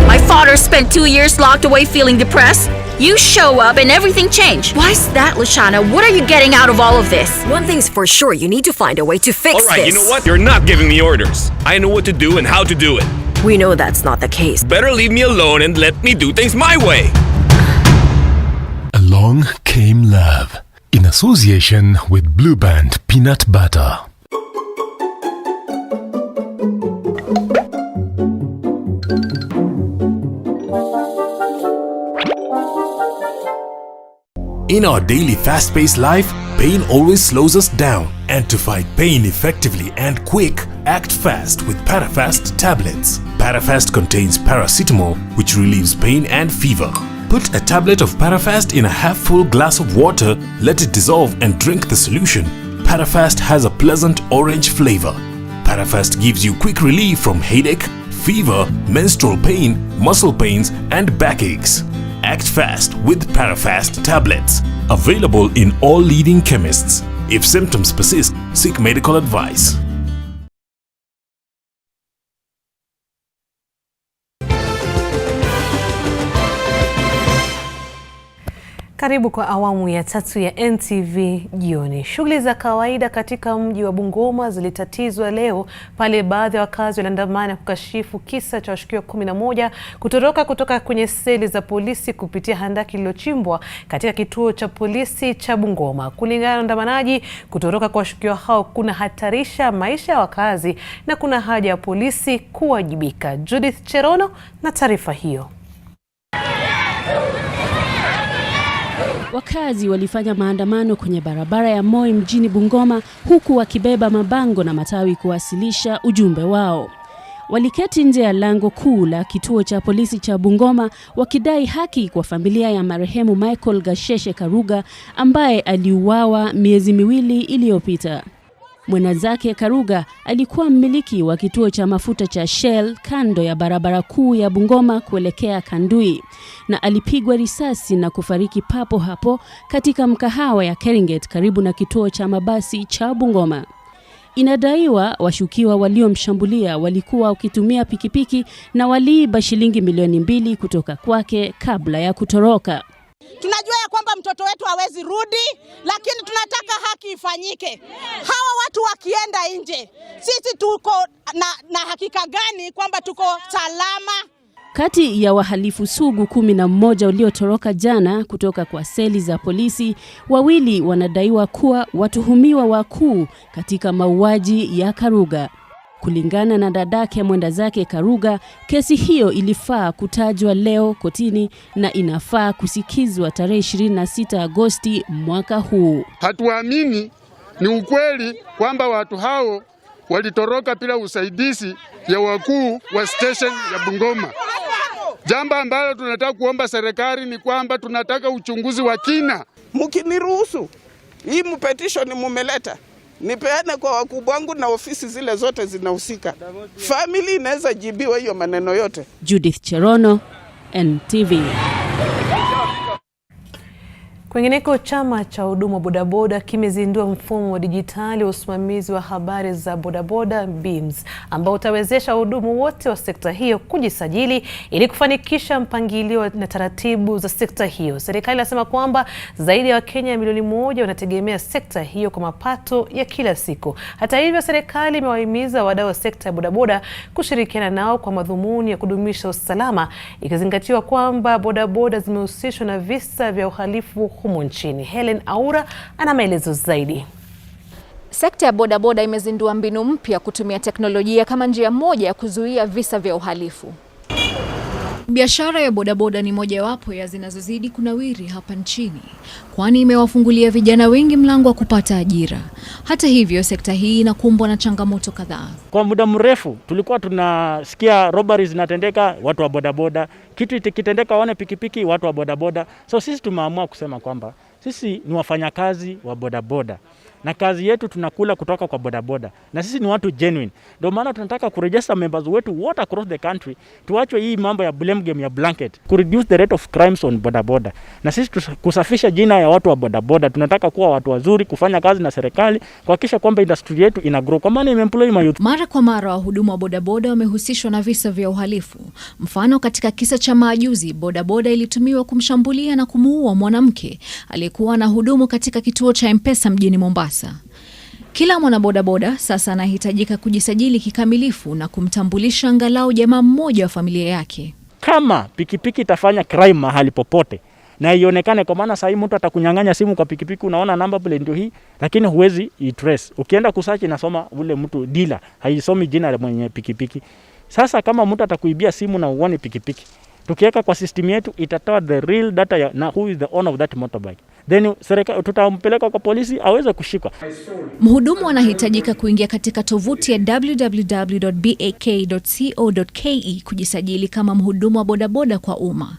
My father spent 2 years locked away feeling depressed. You show up and everything changed. Why's that, Lashana? What are you getting out of all of this? One thing's for sure, you need to find a way to fix this. All right, you know what? You're not giving me orders. I know what to do and how to do it. We know that's not the case. Better leave me alone and let me do things my way. Along came love, in association with Blue Band Peanut Butter. In our daily fast-paced life, pain always slows us down. And to fight pain effectively and quick, act fast with Parafast tablets. Parafast contains paracetamol, which relieves pain and fever. Put a tablet of Parafast in a half-full glass of water, let it dissolve and drink the solution. Parafast has a pleasant orange flavor. Parafast gives you quick relief from headache, fever, menstrual pain, muscle pains, and backaches. Act fast with Parafast tablets. Available in all leading chemists. If symptoms persist, seek medical advice. Karibu kwa awamu ya tatu ya NTV Jioni. Shughuli za kawaida katika mji wa Bungoma zilitatizwa leo pale baadhi ya wakazi waliandamana kukashifu kisa cha washukiwa 11 kutoroka kutoka kwenye seli za polisi kupitia handaki lililochimbwa katika kituo cha polisi cha Bungoma. Kulingana na waandamanaji, kutoroka kwa washukiwa hao kuna hatarisha maisha ya wakazi na kuna haja ya polisi kuwajibika. Judith Cherono na taarifa hiyo. Wakazi walifanya maandamano kwenye barabara ya Moi mjini Bungoma huku wakibeba mabango na matawi kuwasilisha ujumbe wao. Waliketi nje ya lango kuu la kituo cha polisi cha Bungoma wakidai haki kwa familia ya marehemu Michael Gasheshe Karuga ambaye aliuawa miezi miwili iliyopita. Mwenzake Karuga alikuwa mmiliki wa kituo cha mafuta cha Shell kando ya barabara kuu ya Bungoma kuelekea Kandui na alipigwa risasi na kufariki papo hapo katika mkahawa ya Keringet karibu na kituo cha mabasi cha Bungoma. Inadaiwa washukiwa waliomshambulia walikuwa wakitumia pikipiki na waliiba shilingi milioni 2 kutoka kwake kabla ya kutoroka. Tunajua ya kwamba mtoto wetu hawezi rudi, lakini tunataka haki ifanyike. Hawa watu wakienda nje, sisi tuko na hakika gani kwamba tuko salama? Kati ya wahalifu sugu 11 waliotoroka jana kutoka kwa seli za polisi, 2 wanadaiwa kuwa watuhumiwa wakuu katika mauaji ya Karuga. Kulingana na dadake mwenda zake Karuga, kesi hiyo ilifaa kutajwa leo kotini na inafaa kusikizwa tarehe 26 Agosti mwaka huu. Hatuamini ni ukweli kwamba watu hao walitoroka bila usaidizi ya wakuu wa station ya Bungoma. Jambo ambalo tunataka kuomba serikali ni kwamba tunataka uchunguzi wa kina. Mkiniruhusu, hii petition mumeleta, nipeane kwa wakubwa wangu na ofisi zile zote zinahusika. Family inaweza jibiwa hiyo maneno yote. Judith Cherono, NTV. Kwingineko, chama cha huduma bodaboda kimezindua mfumo wa dijitali wa usimamizi wa habari za bodaboda BIMS, ambao utawezesha wahudumu wote wa sekta hiyo kujisajili ili kufanikisha mpangilio na taratibu za sekta hiyo. Serikali inasema kwamba zaidi ya Wakenya milioni 1 wanategemea sekta hiyo kwa mapato ya kila siku. Hata hivyo, serikali imewahimiza wadau wa sekta ya bodaboda kushirikiana nao kwa madhumuni ya kudumisha usalama, ikizingatiwa kwamba bodaboda zimehusishwa na visa vya uhalifu humu nchini. Helen Aura ana maelezo zaidi. Sekta ya bodaboda imezindua mbinu mpya kutumia teknolojia kama njia moja ya kuzuia visa vya uhalifu. Biashara ya bodaboda ni mojawapo ya zinazozidi kunawiri hapa nchini, kwani imewafungulia vijana wengi mlango wa kupata ajira. Hata hivyo, sekta hii inakumbwa na changamoto kadhaa. Kwa muda mrefu tulikuwa tunasikia robberies zinatendeka, watu wa bodaboda, kitu kitendeka waone pikipiki, watu wa bodaboda. So sisi tumeamua kusema kwamba sisi ni wafanyakazi wa bodaboda na kazi yetu tunakula kutoka kwa bodaboda, na sisi ni watu genuine. Ndio maana tunataka kuregister members wetu wote across the country, tuachwe hii mambo ya blame game ya blanket, ku reduce the rate of crimes on bodaboda. Na sisi kusafisha jina ya watu wa bodaboda, tunataka kuwa watu wazuri, kufanya kazi na serikali, kuhakikisha kwamba industry yetu ina grow, kwa maana imeemploy youth. Mara kwa mara wahudumu wa bodaboda wamehusishwa na visa vya uhalifu. Mfano, katika kisa cha majuzi, bodaboda ilitumiwa kumshambulia na kumuua mwanamke aliyekuwa na hudumu katika kituo cha M-Pesa mjini Mombasa. Kila mwanabodaboda sasa anahitajika kujisajili kikamilifu na kumtambulisha angalau jamaa mmoja wa familia yake. Kama pikipiki itafanya crime mahali popote na ionekane, kwa maana sasa mtu atakunyang'anya simu kwa pikipiki, unaona namba plate ndio hii, lakini huwezi i-trace. Ukienda kusearch inasoma ule mtu dealer, haisomi jina la mwenye pikipiki. Sasa kama mtu atakuibia simu na uone pikipiki, tukiweka kwa system yetu itatoa the real data na who is the owner of that motorbike. Then serikali tutampeleka kwa polisi aweze kushikwa. Mhudumu anahitajika kuingia katika tovuti ya www.bak.co.ke kujisajili kama mhudumu wa bodaboda kwa umma.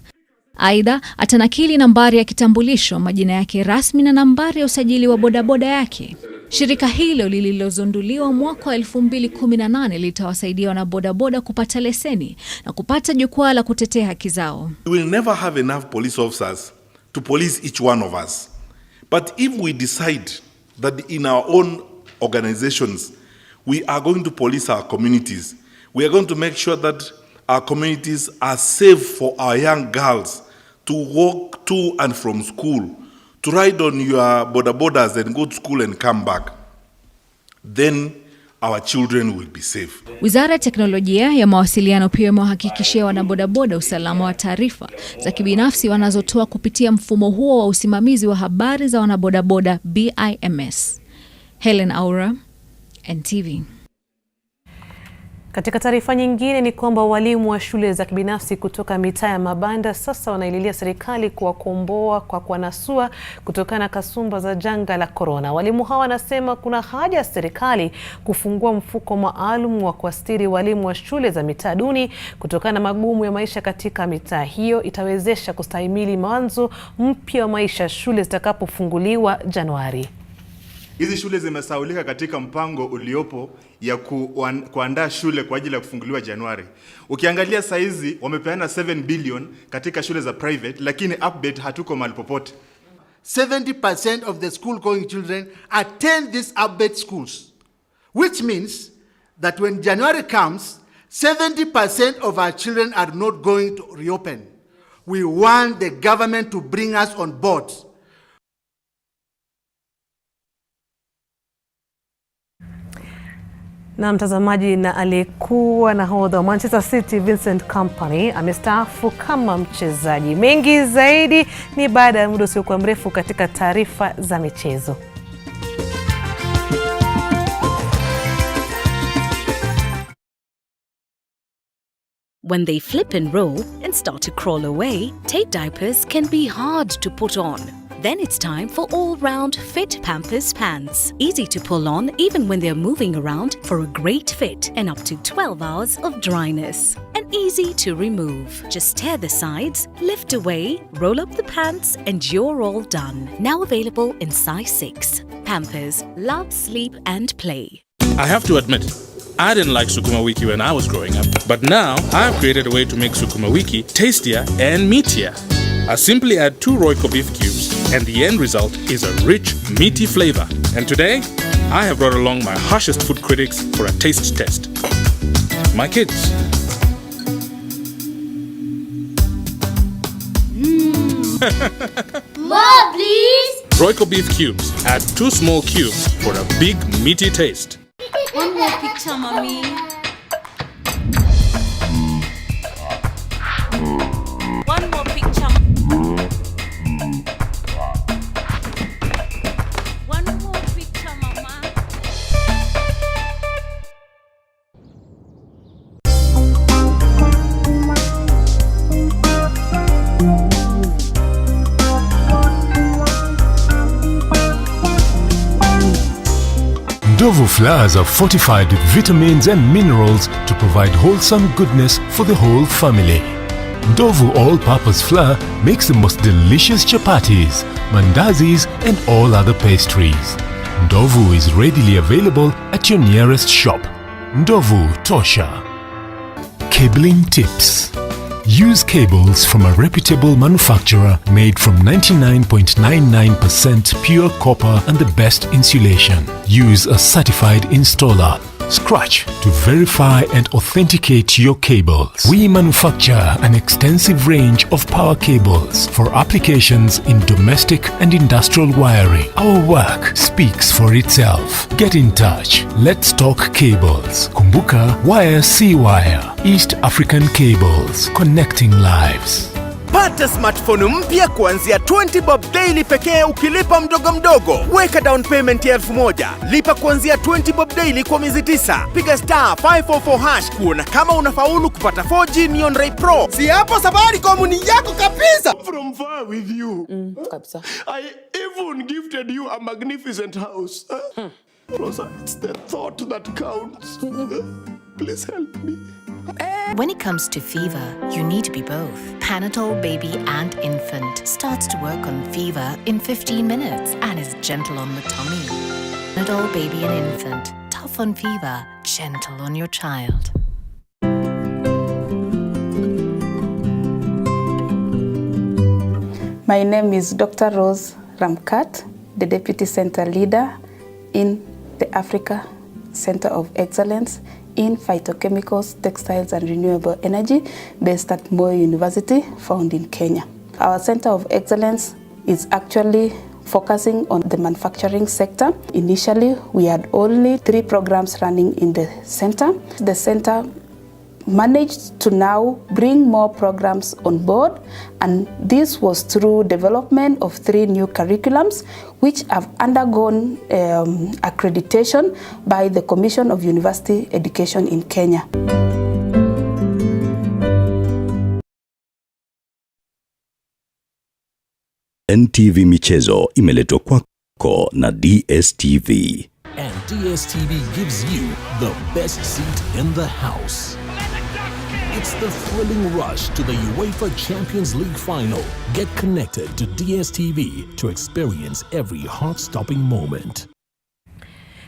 Aidha, atanakili nambari ya kitambulisho, majina yake rasmi na nambari ya usajili wa bodaboda yake. Shirika hilo lililozunduliwa mwaka wa 2018 litawasaidia wanabodaboda kupata leseni na kupata jukwaa la kutetea haki zao. We will never have enough police officers to police each one of us. But if we decide that in our own organizations we are going to police our communities, we are going to make sure that our communities are safe for our young girls to walk to and from school, to ride on your bodabodas and go to school and come back, then our children will be safe. Wizara ya Teknolojia ya Mawasiliano pia imewahakikishia wanabodaboda usalama wa taarifa za kibinafsi wanazotoa kupitia mfumo huo wa usimamizi wa habari za wanabodaboda BIMS. Helen Aura, NTV. Katika taarifa nyingine ni kwamba walimu wa shule za kibinafsi kutoka mitaa ya mabanda sasa wanaililia serikali kuwakomboa kwa kuwanasua kutokana na kasumba za janga la corona. Walimu hawa wanasema kuna haja ya serikali kufungua mfuko maalum wa kuastiri walimu wa shule za mitaa duni kutokana na magumu ya maisha katika mitaa hiyo. Itawezesha kustahimili mwanzo mpya wa maisha shule zitakapofunguliwa Januari. Hizi shule zimesaulika katika mpango uliopo ya kuandaa shule kwa ajili ya kufunguliwa Januari. Ukiangalia saizi wamepeana 7 billion katika shule za private, lakini update hatuko mahali popote. 70% of the school going children attend these update schools, which means that when January comes, 70% of our children are not going to reopen. We want the government to bring us on board. Na mtazamaji, na aliyekuwa nahodha wa Manchester City Vincent Kompany amestaafu kama mchezaji. Mengi zaidi ni baada ya muda usiokuwa mrefu katika taarifa za michezo. When they flip and roll and start to crawl away, tape diapers can be hard to put on. Then it's time for all-round fit Pampers pants. Easy to pull on even when they're moving around for a great fit and up to 12 hours of dryness. And easy to remove. Just tear the sides, lift away, roll up the pants, and you're all done. Now available in size 6. Pampers, love, sleep, and play. I have to admit, I didn't like Sukuma Wiki when I was growing up, but now I've created a way to make Sukuma Wiki tastier and meatier. I simply add 2 Royco beef cubes, and the end result is a rich, meaty flavor. And today, I have brought along my harshest food critics for a taste test. My kids. More, please! Royco beef cubes. Add 2 small cubes for a big, meaty taste. One more picture, mommy. One more picture. One more picture, mama. Ndovu flowers are fortified with vitamins and minerals to provide wholesome goodness for the whole family. Ndovu all-purpose flour makes the most delicious chapatis, mandazis and all other pastries. Ndovu is readily available at your nearest shop. Ndovu Tosha. Cabling tips. Use cables from a reputable manufacturer made from 99.99% pure copper and the best insulation. Use a certified installer. Scratch to verify and authenticate your cables. We manufacture an extensive range of power cables for applications in domestic and industrial wiring. Our work speaks for itself. Get in touch. Let's talk cables. Kumbuka Wire C Wire. East African Cables. Connecting lives. Pata smartphone mpya kuanzia 20 bob daily pekee ukilipa mdogo mdogo. Weka down payment ya 1000. Lipa kuanzia 20 bob daily kwa miezi 9. Piga star 544 hash kuona kama unafaulu kupata 4G Neon Ray Pro. Si hapo Safaricom ni yako kabisa. From far with you. Kabisa. I even gifted you a magnificent house. Rosa, it's the thought that counts. Please help me. When it comes to fever, you need to be both. Panadol Baby and Infant starts to work on fever in 15 minutes and is gentle on the tummy. Panadol Baby and Infant, tough on fever, gentle on your child. My name is Dr. Rose Ramkat, the Deputy Center Leader in the Africa Center of Excellence in Phytochemicals, Textiles and Renewable Energy based at Moi University, found in Kenya. Our Center of Excellence is actually focusing on the manufacturing sector. Initially, we had only 3 programs running in the center. The center managed to now bring more programs on board, and this was through development of 3 new curriculums which have undergone accreditation by the Commission of University Education in Kenya. NTV Michezo imeletwa kwako na DSTV. And DSTV gives you the best seat in the house. It's the thrilling rush to the UEFA Champions League final. Get connected to DSTV to experience every heart-stopping moment.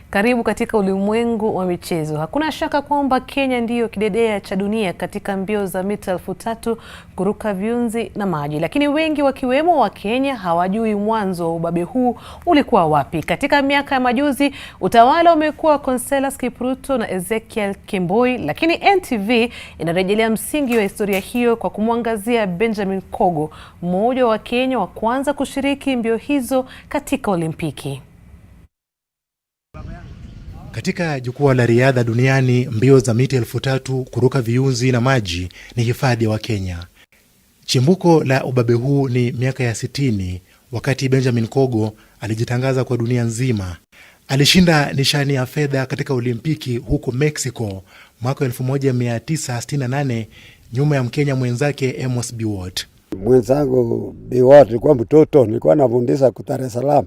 Karibu katika ulimwengu wa michezo. Hakuna shaka kwamba Kenya ndiyo kidedea cha dunia katika mbio za mita 3000 kuruka viunzi na maji. Lakini wengi wakiwemo wa Kenya hawajui mwanzo wa ubabe huu ulikuwa wapi. Katika miaka ya majuzi, utawala umekuwa Conseslus Kipruto na Ezekiel Kemboi, lakini NTV inarejelea msingi wa historia hiyo kwa kumwangazia Benjamin Kogo, mmoja wa Kenya wa kwanza kushiriki mbio hizo katika Olimpiki. Katika jukwaa la riadha duniani, mbio za mita 3000 kuruka viunzi na maji ni hifadhi ya Wakenya. Chimbuko la ubabe huu ni miaka ya 60, wakati Benjamin Kogo alijitangaza kwa dunia nzima. Alishinda nishani ya fedha katika Olimpiki huko Mexico mwaka 1968 nyuma ya Mkenya mwenzake Amos Biwott. Mwenzangu Biwott alikuwa mtoto, nilikuwa nafundisha Dar es Salaam.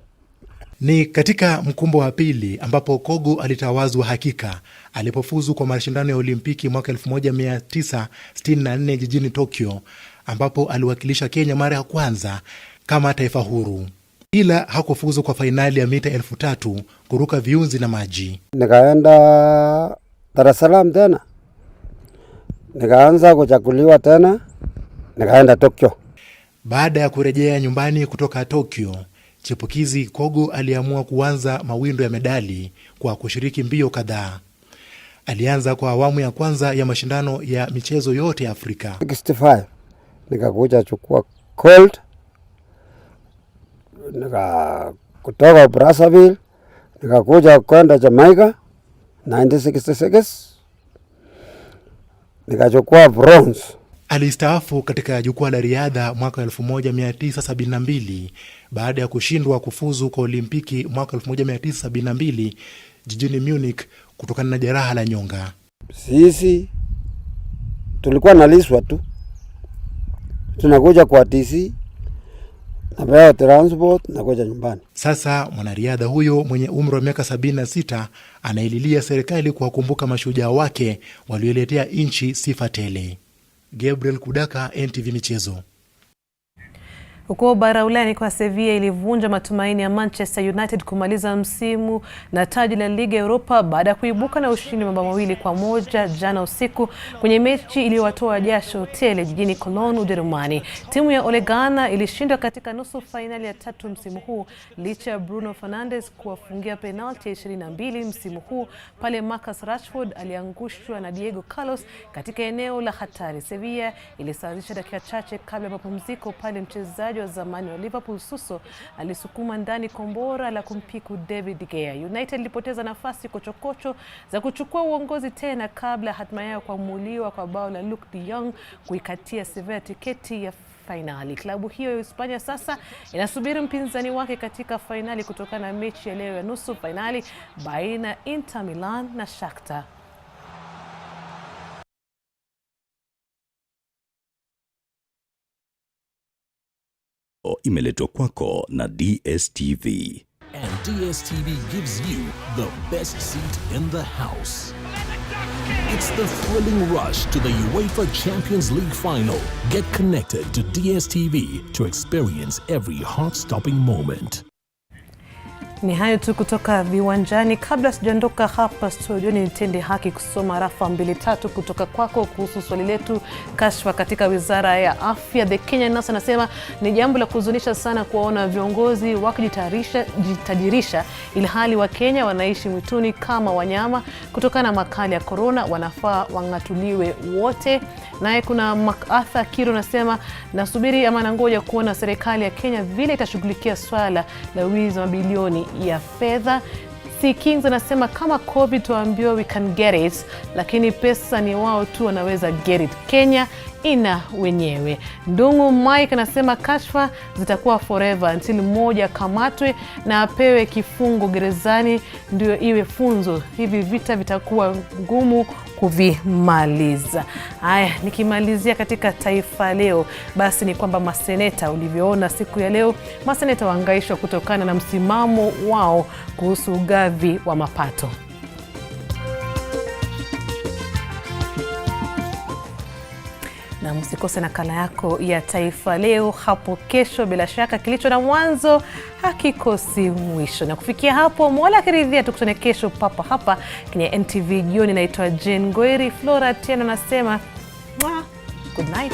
Ni katika mkumbo wa pili ambapo Kogo alitawazwa hakika alipofuzu kwa mashindano ya Olimpiki mwaka 1964 jijini Tokyo, ambapo aliwakilisha Kenya mara ya kwanza kama taifa huru. Ila hakufuzu kwa fainali ya mita 3000 kuruka viunzi na maji. Nikaenda Dar es Salaam tena, nikaanza kuchaguliwa tena, nikaenda Tokyo. Baada ya kurejea nyumbani kutoka Tokyo, chipukizi Kogo aliamua kuanza mawindo ya medali kwa kushiriki mbio kadhaa. Alianza kwa awamu ya kwanza ya mashindano ya michezo yote ya Afrika. 65 nikakuja chukua gold, kutoka Brazzaville nikakuja kwenda Jamaica 1966 nikachukua bronze. Alistaafu katika jukwaa la riadha mwaka 1972 baada ya kushindwa kufuzu kwa Olimpiki mwaka 1972 jijini Munich kutokana na jeraha la nyonga. Sisi tulikuwa naliswa tu, tunakuja kwa TC na transport na kuja nyumbani. Sasa mwanariadha huyo mwenye umri wa miaka 76 anaililia serikali kuwakumbuka mashujaa wake walioletea nchi sifa tele. Gabriel Kudaka, NTV Michezo. Huko bara Ulaya kwa Sevilla ilivunja matumaini ya Manchester United kumaliza msimu na taji la Liga ya Europa baada ya kuibuka na ushindi wa mabao 2-1 jana usiku kwenye mechi iliyowatoa jasho tele jijini Cologne, Ujerumani. Timu ya Ole Gunnar ilishindwa katika nusu fainali ya 3 msimu huu licha ya Bruno Fernandes kuwafungia penalti 22 msimu huu pale Marcus Rashford aliangushwa na Diego Carlos katika eneo la hatari. Sevilla ilisawazisha dakika chache kabla ya mapumziko pale mchezaji wa zamani wa Liverpool Suso alisukuma ndani kombora la kumpiku David De Gea. United ilipoteza nafasi kochokocho za kuchukua uongozi tena kabla hatimaye kuamuliwa kwa bao la Luke de Jong kuikatia Sevilla tiketi ya fainali. Klabu hiyo ya Hispania sasa inasubiri mpinzani wake katika fainali kutokana na mechi ya leo ya nusu fainali baina Inter Milan na Shakhtar. Imeletwa kwako na DSTV. And DSTV gives you the best seat in the house. It's the thrilling rush to the UEFA Champions League final. Get connected to DSTV to experience every heart-stopping moment. Ni hayo tu kutoka viwanjani. Kabla sijaondoka hapa studio nitende haki kusoma rafa 2-3 kutoka kwako kuhusu swali letu kashfa katika Wizara ya Afya. The Kenya Nurse anasema ni jambo la kuhuzunisha sana kuona viongozi wakijitajirisha ilhali wa Kenya wanaishi mwituni kama wanyama kutokana na makali ya corona, wanafaa wangatuliwe wote. Naye kuna MacArthur Kiro anasema nasubiri ama nangoja kuona serikali ya Kenya vile itashughulikia swala la wizi wa mabilioni ya fedha. C Kings anasema kama COVID tuambiwa we can get it, lakini pesa ni wao tu wanaweza get it. Kenya ina wenyewe. Ndungu Mike anasema kashfa zitakuwa forever until mmoja kamatwe na apewe kifungo gerezani ndio iwe funzo. Hivi vita vitakuwa ngumu kuvimaliza. Haya, nikimalizia katika Taifa Leo, basi ni kwamba maseneta ulivyoona siku ya leo, maseneta waangaishwa kutokana na msimamo wao kuhusu ugavi wa mapato. Na msikose nakala yako ya Taifa Leo hapo kesho. Bila shaka kilicho na mwanzo hakikosi mwisho. Na kufikia hapo, Mola akiridhia tukutane kesho papa hapa kwenye NTV Jioni. Naitwa Ngoiri. Flora tena nasema good night.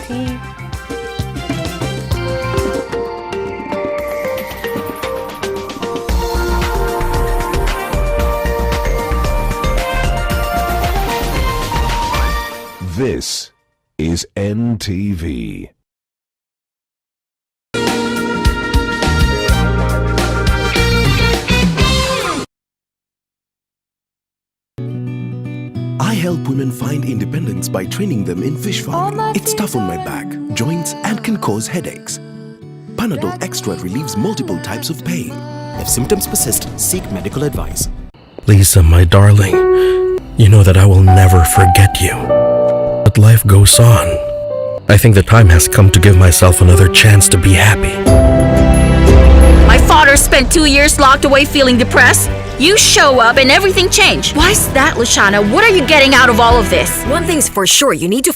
This is NTV. I help women find independence by training them in fish farming. It's tough on my back, joints, and can cause headaches. Panadol Extra relieves multiple types of pain. If symptoms persist, seek medical advice. Lisa, my darling, you know that I will never forget you. But life goes on. I think the time has come to give myself another chance to be happy. My father spent 2 years locked away feeling depressed. You show up and everything changed. Why's that, Lashana? What are you getting out of all of this? One thing's for sure, you need to